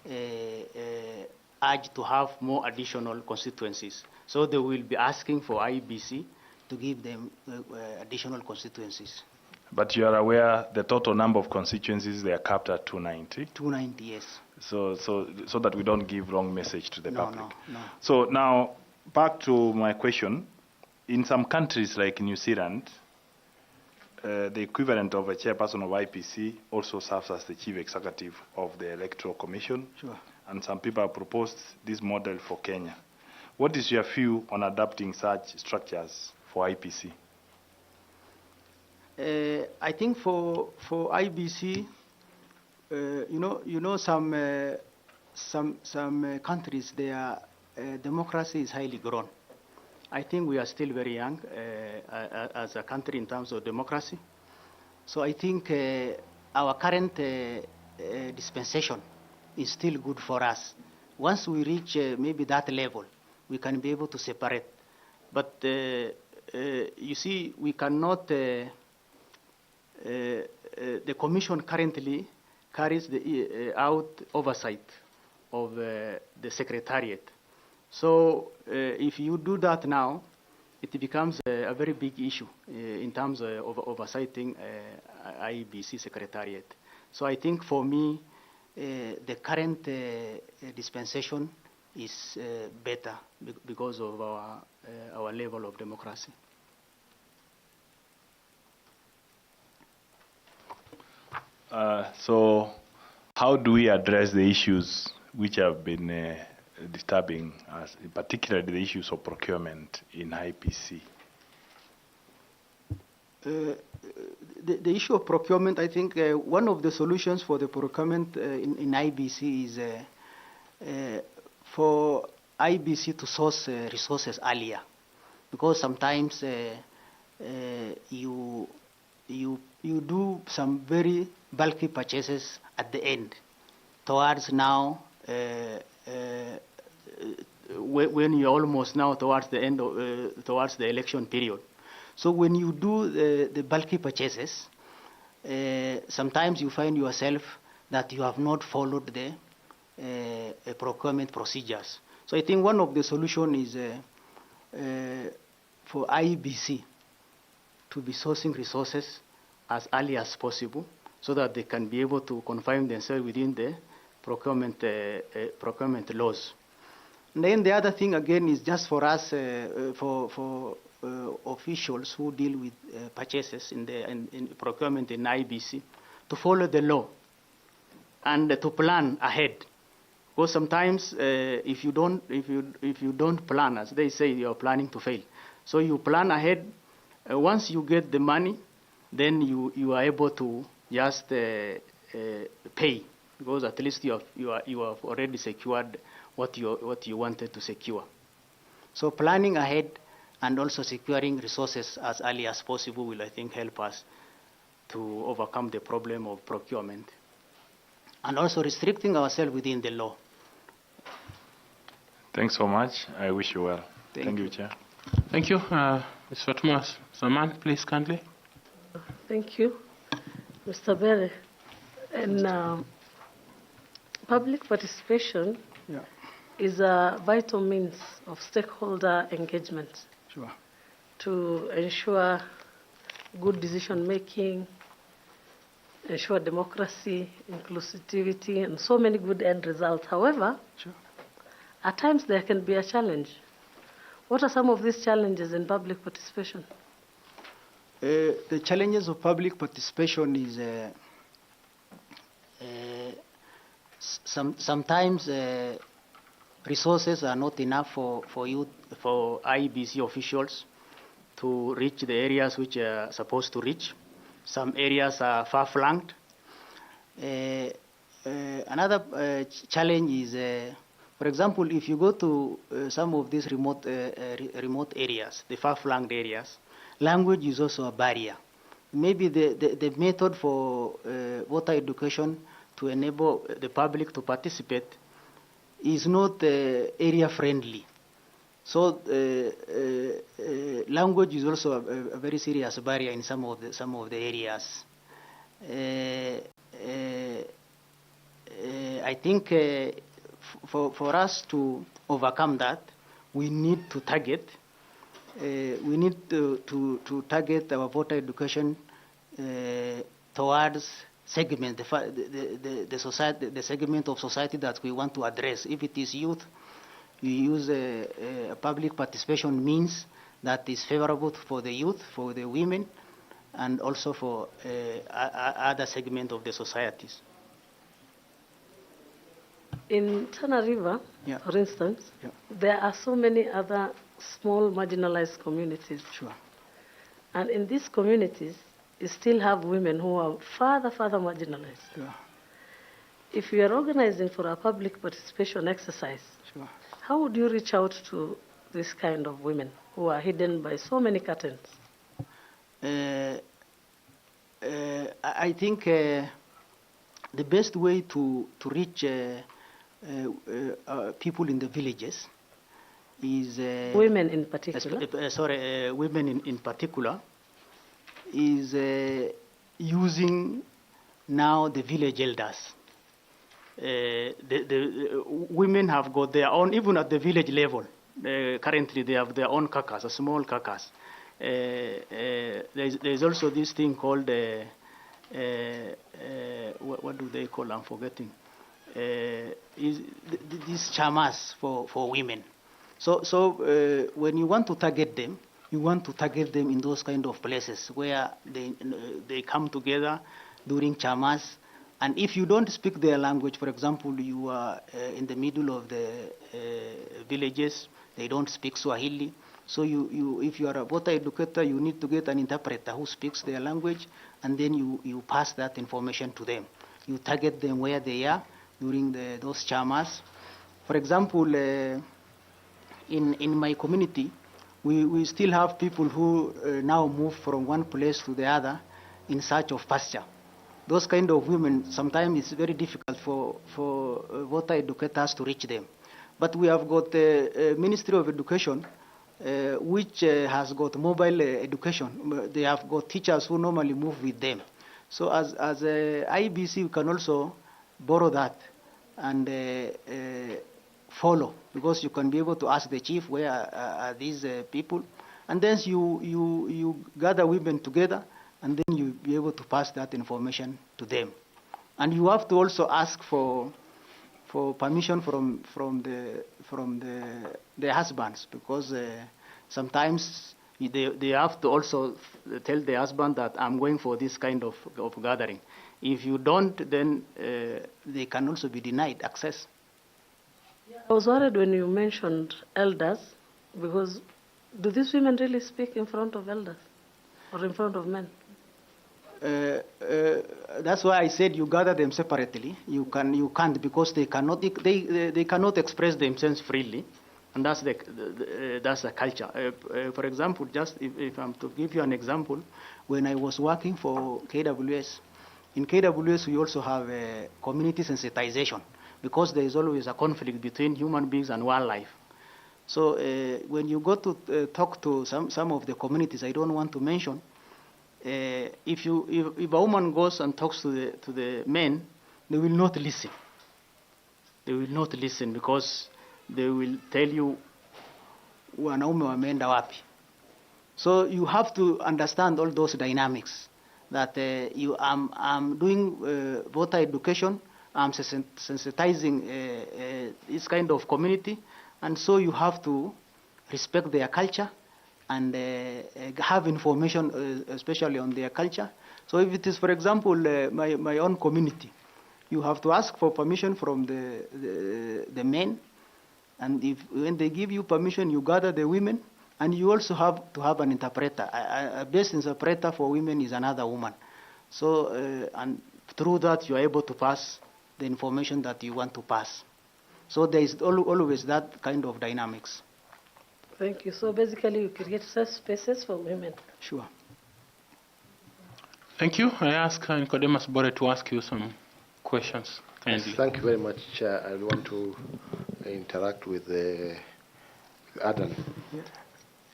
urge to have more additional constituencies. So they will be asking for IEBC to give them additional constituencies. But you are aware the total number of constituencies, they are capped at 290? 290, yes. So that we don't give wrong message to the public. No. So now, back to my question. In some countries like New Zealand, the equivalent of a chairperson of IPC also serves as the chief executive of the Electoral Commission. Sure. And some people have proposed this model for Kenya. What is your view on adapting such structures for IPC? I think for IBC, you know some countries, their democracy is highly grown. I think we are still very young as a country in terms of democracy. So I think our current dispensation is still good for us. Once we reach maybe that level, we can be able to separate. But you see, we cannot, the Commission currently carries out oversight of the Secretariat. So if you do that now, it becomes a very big issue in terms of oversighting IEBC Secretariat. So I think for me, the current dispensation is better because of our level of democracy. So how do we address the issues which have been disturbing us, particularly the issues of procurement in IPC? The issue of procurement, I think one of the solutions for the procurement in IBC is for IBC to source resources earlier, because sometimes you do some very bulky purchases at the end, towards now when you're almost now towards the end of, towards the election period. So when you do the bulky purchases, sometimes you find yourself that you have not followed the procurement procedures. So I think one of the solutions is for IEBC to be sourcing resources as early as possible, so that they can be able to confine themselves within the procurement laws. And then the other thing again is just for us, for officials who deal with purchases in procurement in IBC, to follow the law and to plan ahead. Because sometimes if you don't plan, as they say, you're planning to fail. So you plan ahead. Once you get the money, then you are able to just pay, because at least you have already secured what you wanted to secure. So planning ahead and also securing resources as early as possible will, I think, help us to overcome the problem of procurement. and also restricting ourselves within the law. Thanks so much. I wish you well. Thank you, Chair. Thank you. Ms. Fatuma Zaman, please kindly. Thank you, Mr. Berry. And public participation is a vital means of stakeholder engagement to ensure good decision making, ensure democracy, inclusivity, and so many good end results. However, at times there can be a challenge. What are some of these challenges in public participation? The challenges of public participation is sometimes resources are not enough for IEBC officials to reach the areas which are supposed to reach. Some areas are far-flanked. Another challenge is, for example, if you go to some of these remote areas, the far-flanked areas, language is also a barrier. Maybe the method for voter education to enable the public to participate is not area-friendly. So language is also a very serious barrier in some of the areas. I think for us to overcome that, we need to target. We need to target our voter education towards segment, the segment of society that we want to address. If it is youth, we use a public participation means that is favorable for the youth, for the women, and also for other segments of the societies. In Tana River, for instance, there are so many other small marginalized communities. And in these communities, you still have women who are further marginalized. If you are organizing for a public participation exercise, how would you reach out to this kind of women who are hidden by so many curtains? I think the best way to reach people in the villages is women in particular. Women in particular is using now the village elders. The women have got their own, even at the village level. Currently, they have their own kakas, a small kakas. There's also this thing called what do they call? I'm forgetting. These chamas for women. So when you want to target them, you want to target them in those kind of places where they come together during chamas. And if you don't speak their language, for example, you are in the middle of the villages, they don't speak Swahili. So if you are a voter educator, you need to get an interpreter who speaks their language, and then you pass that information to them. You target them where they are during those chamas. For example, in my community, we still have people who now move from one place to the other in search of pasture. Those kind of women, sometimes it's very difficult for voter educators to reach them. But we have got the Ministry of Education, which has got mobile education. They have got teachers who normally move with them. So as a IEBC, we can also borrow that and follow, because you can be able to ask the chief, where are these people? And then you gather women together, and then you'll be able to pass that information to them. And you have to also ask for permission from the husbands, because sometimes they have to also tell the husband that I'm going for this kind of gathering. If you don't, then they can also be denied access. I was worried when you mentioned elders, because do these women really speak in front of elders or in front of men? That's why I said you gather them separately. You can't, because they cannot express themselves freely, and that's the culture. For example, just if I'm to give you an example, when I was working for KWS, in KWS we also have community sensitization, because there is always a conflict between human beings and wildlife. So when you go to talk to some of the communities, I don't want to mention, if a woman goes and talks to the men, they will not listen. They will not listen because they will tell you, wanaume wameenda wapi. So you have to understand all those dynamics. That I'm doing voter education, I'm sensitizing this kind of community, and so you have to respect their culture and have information, especially on their culture. So if it is, for example, my own community, you have to ask for permission from the men, and when they give you permission, you gather the women, and you also have to have an interpreter. A best interpreter for women is another woman. So, and through that, you are able to pass the information that you want to pass. So there is always that kind of dynamics. Thank you. So basically, you create safe spaces for women. Sure. Thank you. I ask Nicodemus Bore to ask you some questions. Kindly. Yes, thank you very much, Chair. I want to interact with Adan. Yeah.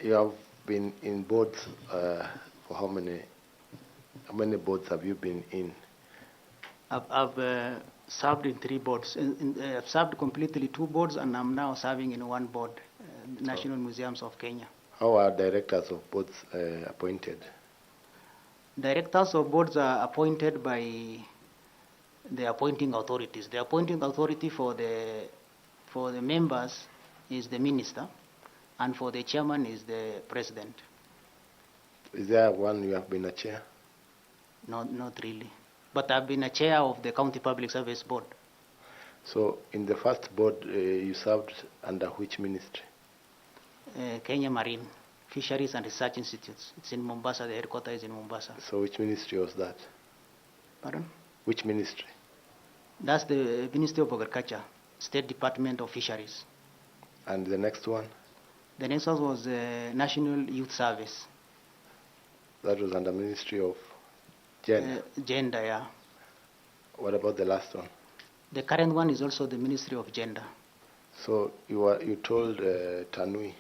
You have been in boards for how many boards have you been in? I've served in 3 boards. I've served completely 2 boards, and I'm now serving in 1 board, National Museums of Kenya. How are directors of boards appointed? Directors of boards are appointed by the appointing authorities. The appointing authority for the members is the minister, and for the chairman is the president. Is there one you have been a chair? Not really. But I've been a chair of the County Public Service Board. So in the first board, you served under which ministry? Kenya Marine Fisheries and Research Institutes. It's in Mombasa. The headquarters is in Mombasa. So which ministry was that? Pardon? Which ministry? That's the Ministry of Agriculture, State Department of Fisheries. And the next one? The next one was National Youth Service. That was under Ministry of Gender? Gender, yeah. What about the last one? The current one is also the Ministry of Gender. So you told Tanui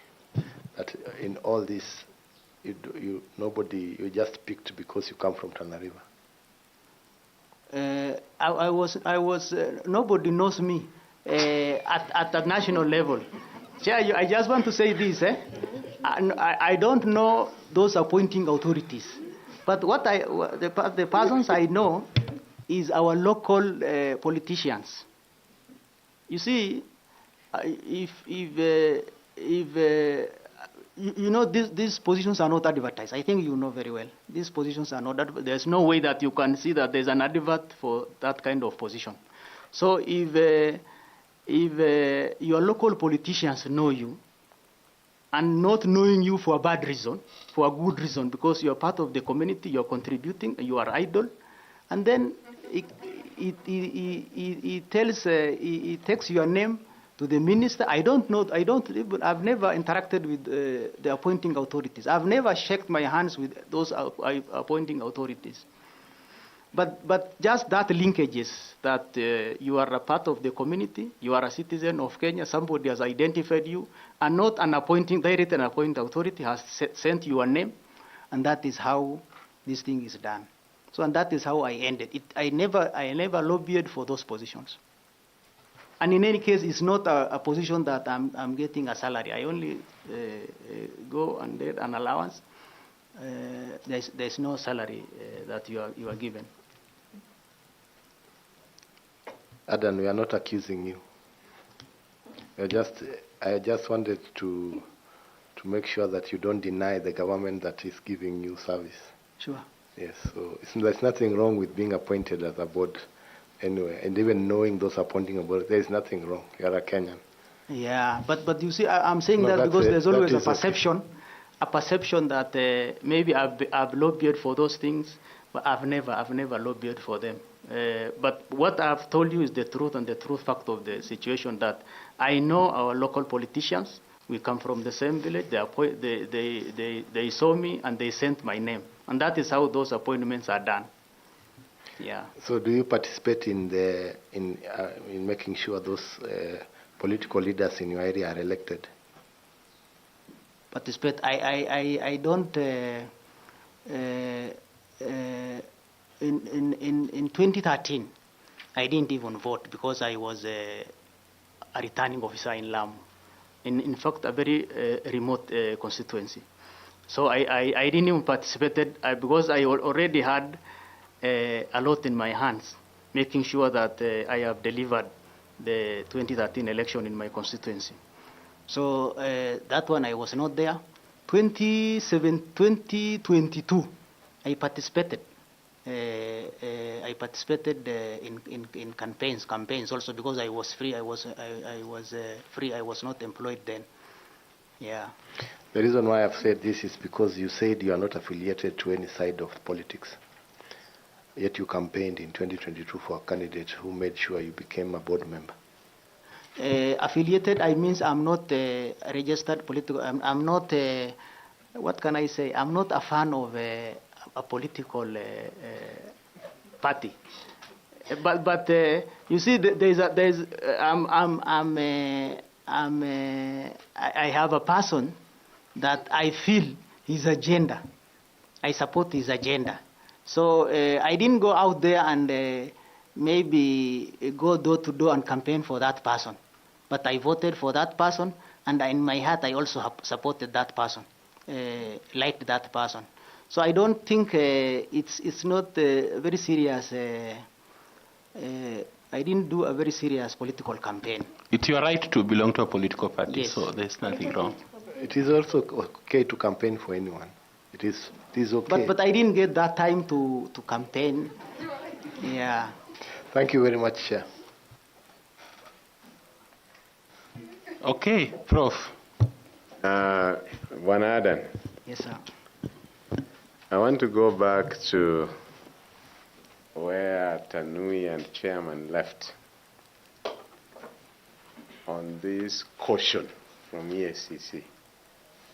that in all this, you just picked because you come from Tana River. Nobody knows me at the national level. Chair, I just want to say this. I don't know those appointing authorities. But the persons I know is our local politicians. You see, you know, these positions are not advertised. I think you know very well. These positions are not advertised. There's no way that you can see that there's an advert for that kind of position. So if your local politicians know you, and not knowing you for a bad reason, for a good reason, because you're part of the community, you're contributing, you are idle, and then he takes your name to the minister. I don't know. I've never interacted with the appointing authorities. I've never shook my hands with those appointing authorities. But just that linkages that you are a part of the community, you are a citizen of Kenya, somebody has identified you, and not an direct and appointing authority has sent you a name, and that is how this thing is done. So, and that is how I ended it. I never lobbied for those positions. And in any case, it's not a position that I'm getting a salary. I only go and get an allowance. There's no salary that you are given. Adan, we are not accusing you. I just wanted to make sure that you don't deny the government that is giving you service. Sure. Yes, so there's nothing wrong with being appointed as a board anyway, and even knowing those appointing boards, there's nothing wrong. You're a Kenyan. Yeah, but you see, I'm saying that because there's always a perception, that maybe I've lobbied for those things, but I've never lobbied for them. But what I've told you is the truth and the truth fact of the situation, that I know our local politicians. We come from the same village. They saw me and they sent my name, and that is how those appointments are done. Yeah. So do you participate in making sure those political leaders in your area are elected? Participate? I don't. In 2013, I didn't even vote because I was a returning officer in Lamu. In fact, a very remote constituency. So I didn't even participate because I already had a lot in my hands, making sure that I have delivered the 2013 election in my constituency. So that one I was not there. 2022, I participated. I participated in campaigns also because I was free. I was free. I was not employed then. Yeah. The reason why I've said this is because you said you are not affiliated to any side of politics. Yet you campaigned in 2022 for a candidate who made sure you became a board member. Affiliated, I means I'm not registered political. I'm not. What can I say? I'm not a fan of a political party. But you see, I have a person that I feel his agenda. I support his agenda. So I didn't go out there and maybe go door to door and campaign for that person. But I voted for that person, and in my heart I also supported that person, liked that person. So I don't think it's not very serious. I didn't do a very serious political campaign. It's your right to belong to a political party, yes. So there's nothing wrong. It is also okay to campaign for anyone. It is okay. But I didn't get that time to campaign. Yeah. Thank you very much, Chair. Okay, Prof. Adan. Yes, sir. I want to go back to where Tanui and Chairman left on this caution from EACC.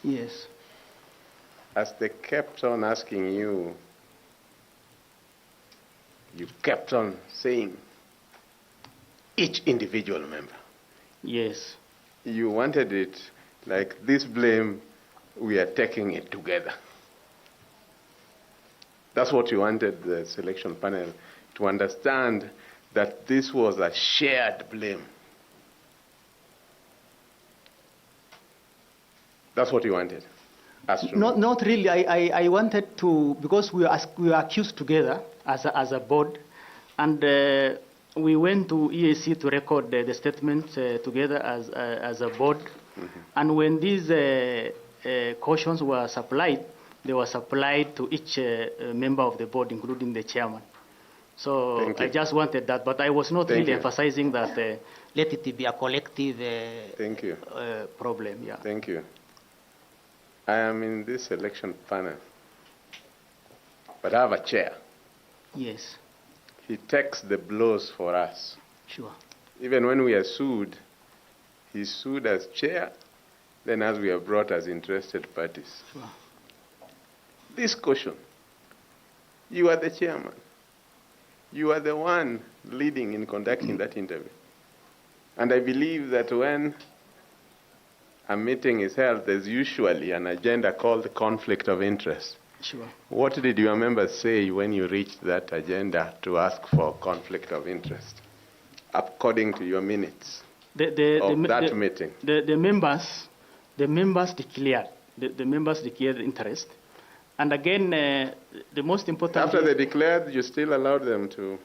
Yes. As they kept on asking you, you kept on saying each individual member. Yes. You wanted it like this blame, we are taking it together. That's what you wanted the selection panel to understand, that this was a shared blame. That's what you wanted. Not really. I wanted to, because we were accused together as a board, and we went to EAC to record the statement together as a board. Mm-hmm. And when these cautions were supplied, they were supplied to each member of the board, including the chairman. So I just wanted that, but I was not really emphasizing that let it be a collective problem. Yeah. Thank you. I am in this election panel, but I have a chair. Yes. He takes the blows for us. Sure. Even when we are sued, he sued as chair, then as we are brought as interested parties. Sure. This caution, you are the chairman. You are the one leading in conducting that interview. And I believe that when a meeting is held, there's usually an agenda called conflict of interest. Sure. What did your members say when you reached that agenda to ask for conflict of interest, according to your minutes of that meeting? The members declared interest. And again, the most important... After they declared, you still allowed them to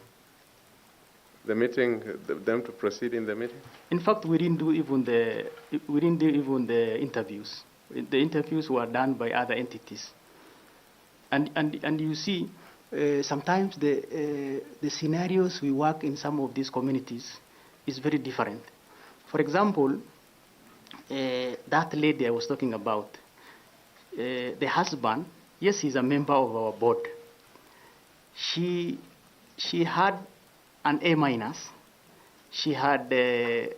them to proceed in the meeting? In fact, we didn't do even the interviews. The interviews were done by other entities. And you see, sometimes the scenarios we work in some of these communities is very different. For example, that lady I was talking about, the husband, yes, he's a member of our board. She had an A-. She had a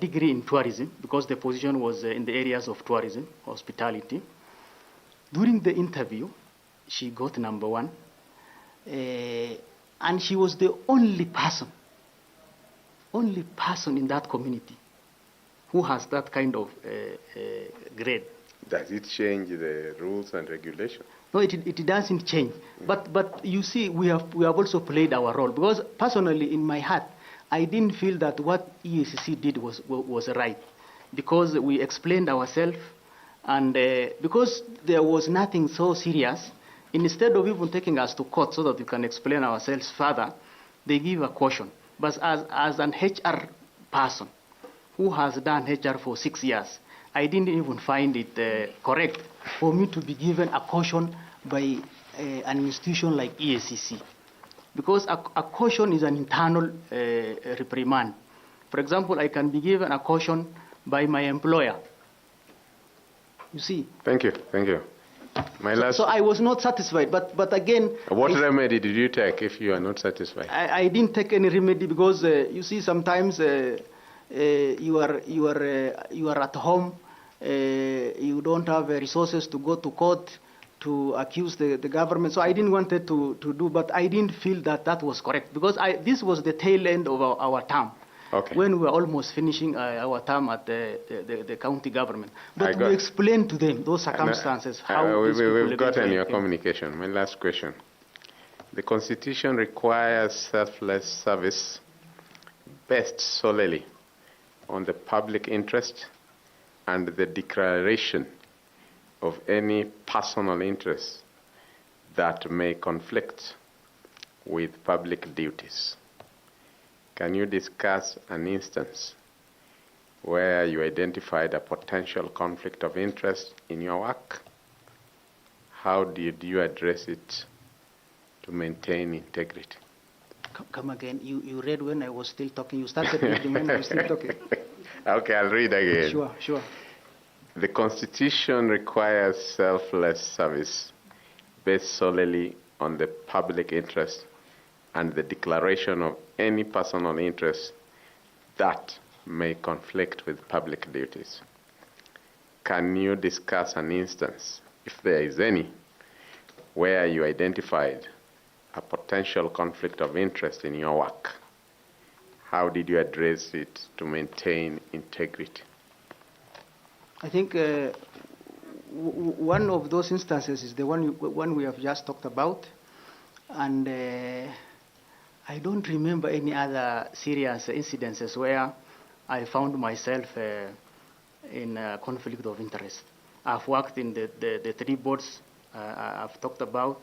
degree in tourism because the position was in the areas of tourism, hospitality. During the interview, she got number 1. And she was the only person in that community who has that kind of grade. Does it change the rules and regulations? No, it doesn't change. But you see, we have also played our role, because personally, in my heart, I didn't feel that what EACC did was right, because we explained ourselves, and because there was nothing so serious. Instead of even taking us to court so that we can explain ourselves further, they give a caution. But as an HR person who has done HR for 6 years, I didn't even find it correct for me to be given a caution by an institution like EACC. Because a caution is an internal reprimand. For example, I can be given a caution by my employer. You see? Thank you. So I was not satisfied, but again... What remedy did you take if you are not satisfied? I didn't take any remedy, because you see, sometimes you are at home, you don't have resources to go to court to accuse the government. So I didn't want it to do, but I didn't feel that was correct, because this was the tail end of our term. Okay. When we were almost finishing our term at the county government. But we explained to them those circumstances, how we've gotten your communication. My last question. The Constitution requires selfless service based solely on the public interest and the declaration of any personal interest that may conflict with public duties. Can you discuss an instance where you identified a potential conflict of interest in your work? How did you address it to maintain integrity? Come again. You read when I was still talking. You started reading when I was still talking. Okay, I'll read again. Sure. The Constitution requires selfless service based solely on the public interest and the declaration of any personal interest that may conflict with public duties. Can you discuss an instance, if there is any, where you identified a potential conflict of interest in your work? How did you address it to maintain integrity? I think one of those instances is the one we have just talked about, and I don't remember any other serious incidences where I found myself in a conflict of interest. I've worked in the 3 boards I've talked about.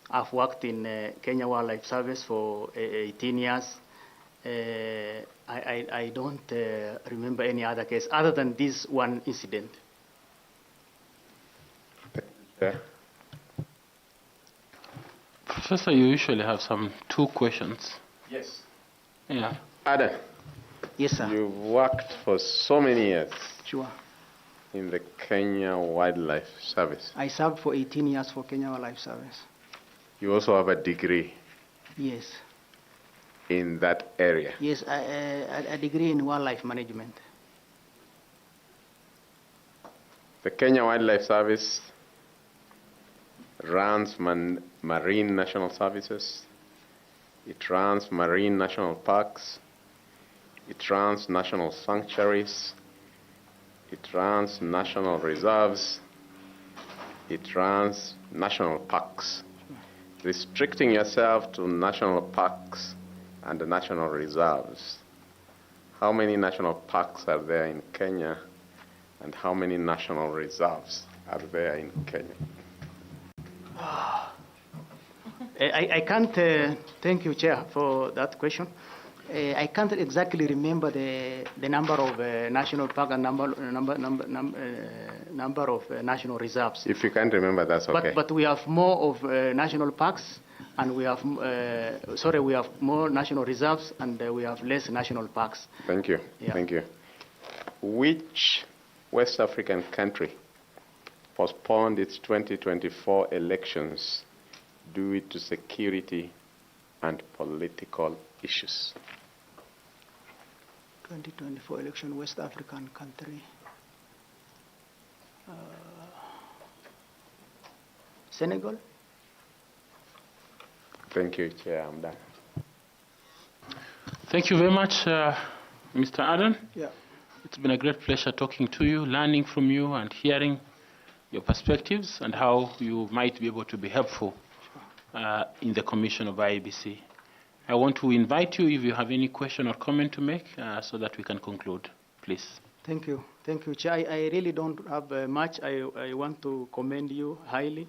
I've worked in Kenya Wildlife Service for 18 years. I don't remember any other case other than this one incident. Yeah. Professor, you usually have 2 questions. Yes. Yeah. Adan. Yes, sir. You've worked for so many years. Sure. In the Kenya Wildlife Service. I served for 18 years for Kenya Wildlife Service. You also have a degree. Yes. In that area. Yes, a degree in wildlife management. The Kenya Wildlife Service runs marine national services. It runs marine national parks. It runs national sanctuaries. It runs national reserves. It runs national parks. Restricting yourself to national parks and the national reserves. How many national parks are there in Kenya, and how many national reserves are there in Kenya? I can't, thank you, Chair, for that question. I can't exactly remember the number of national parks and number of national reserves. If you can't remember, that's okay. But we have more of national parks, and we have we have more national reserves, and we have less national parks. Thank you. Yeah. Thank you. Which West African country postponed its 2024 elections due to security and political issues? 2024 election, West African country. Senegal? Thank you, Chair. I'm done. Thank you very much, Mr. Adan. Yeah. It's been a great pleasure talking to you, learning from you, and hearing your perspectives and how you might be able to be helpful in the commission of IEBC. I want to invite you if you have any question or comment to make so that we can conclude. Please. Thank you. Thank you, Chair. I really don't have much. I want to commend you highly.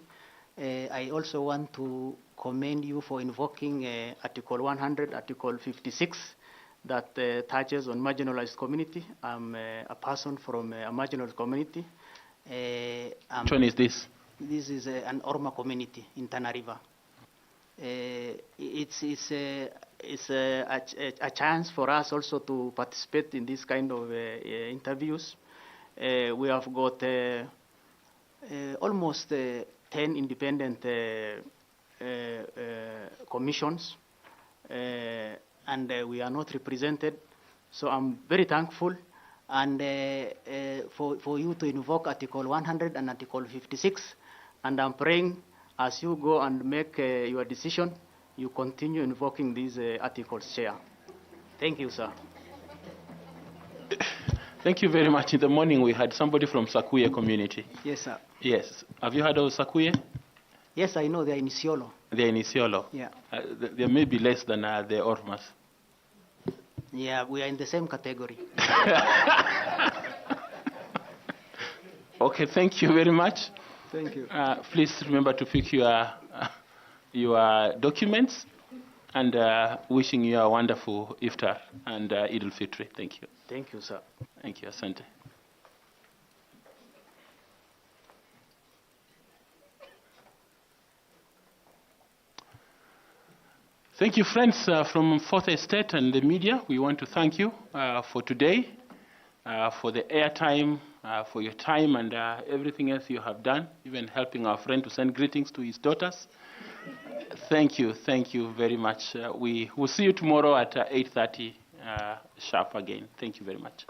I also want to commend you for invoking Article 100, Article 56, that touches on marginalized community. I'm a person from a marginalized community. Which one is this? This is an Orma community in Tana River. It's a chance for us also to participate in this kind of interviews. We have got almost 10 independent commissions, and we are not represented. So I'm very thankful, and for you to invoke Article 100 and Article 56, and I'm praying as you go and make your decision, you continue invoking these articles, Chair. Thank you, sir. Thank you very much. In the morning, we had somebody from Sakuye community. Yes, sir. Yes. Have you heard of Sakuye? Yes, I know. They are in Isiolo. They are in Isiolo. Yeah. They may be less than the Ormas. Yeah, we are in the same category. Okay, thank you very much. Thank you. Please remember to pick your documents, and wishing you a wonderful Iftar and Eid al-Fitr. Thank you. Thank you, sir. Thank you. Asante. Thank you, friends from Fourth Estate and the media. We want to thank you for today, for the airtime, for your time and everything else you have done, even helping our friend to send greetings to his daughters. Thank you very much. We will see you tomorrow at 8:30 sharp again. Thank you very much.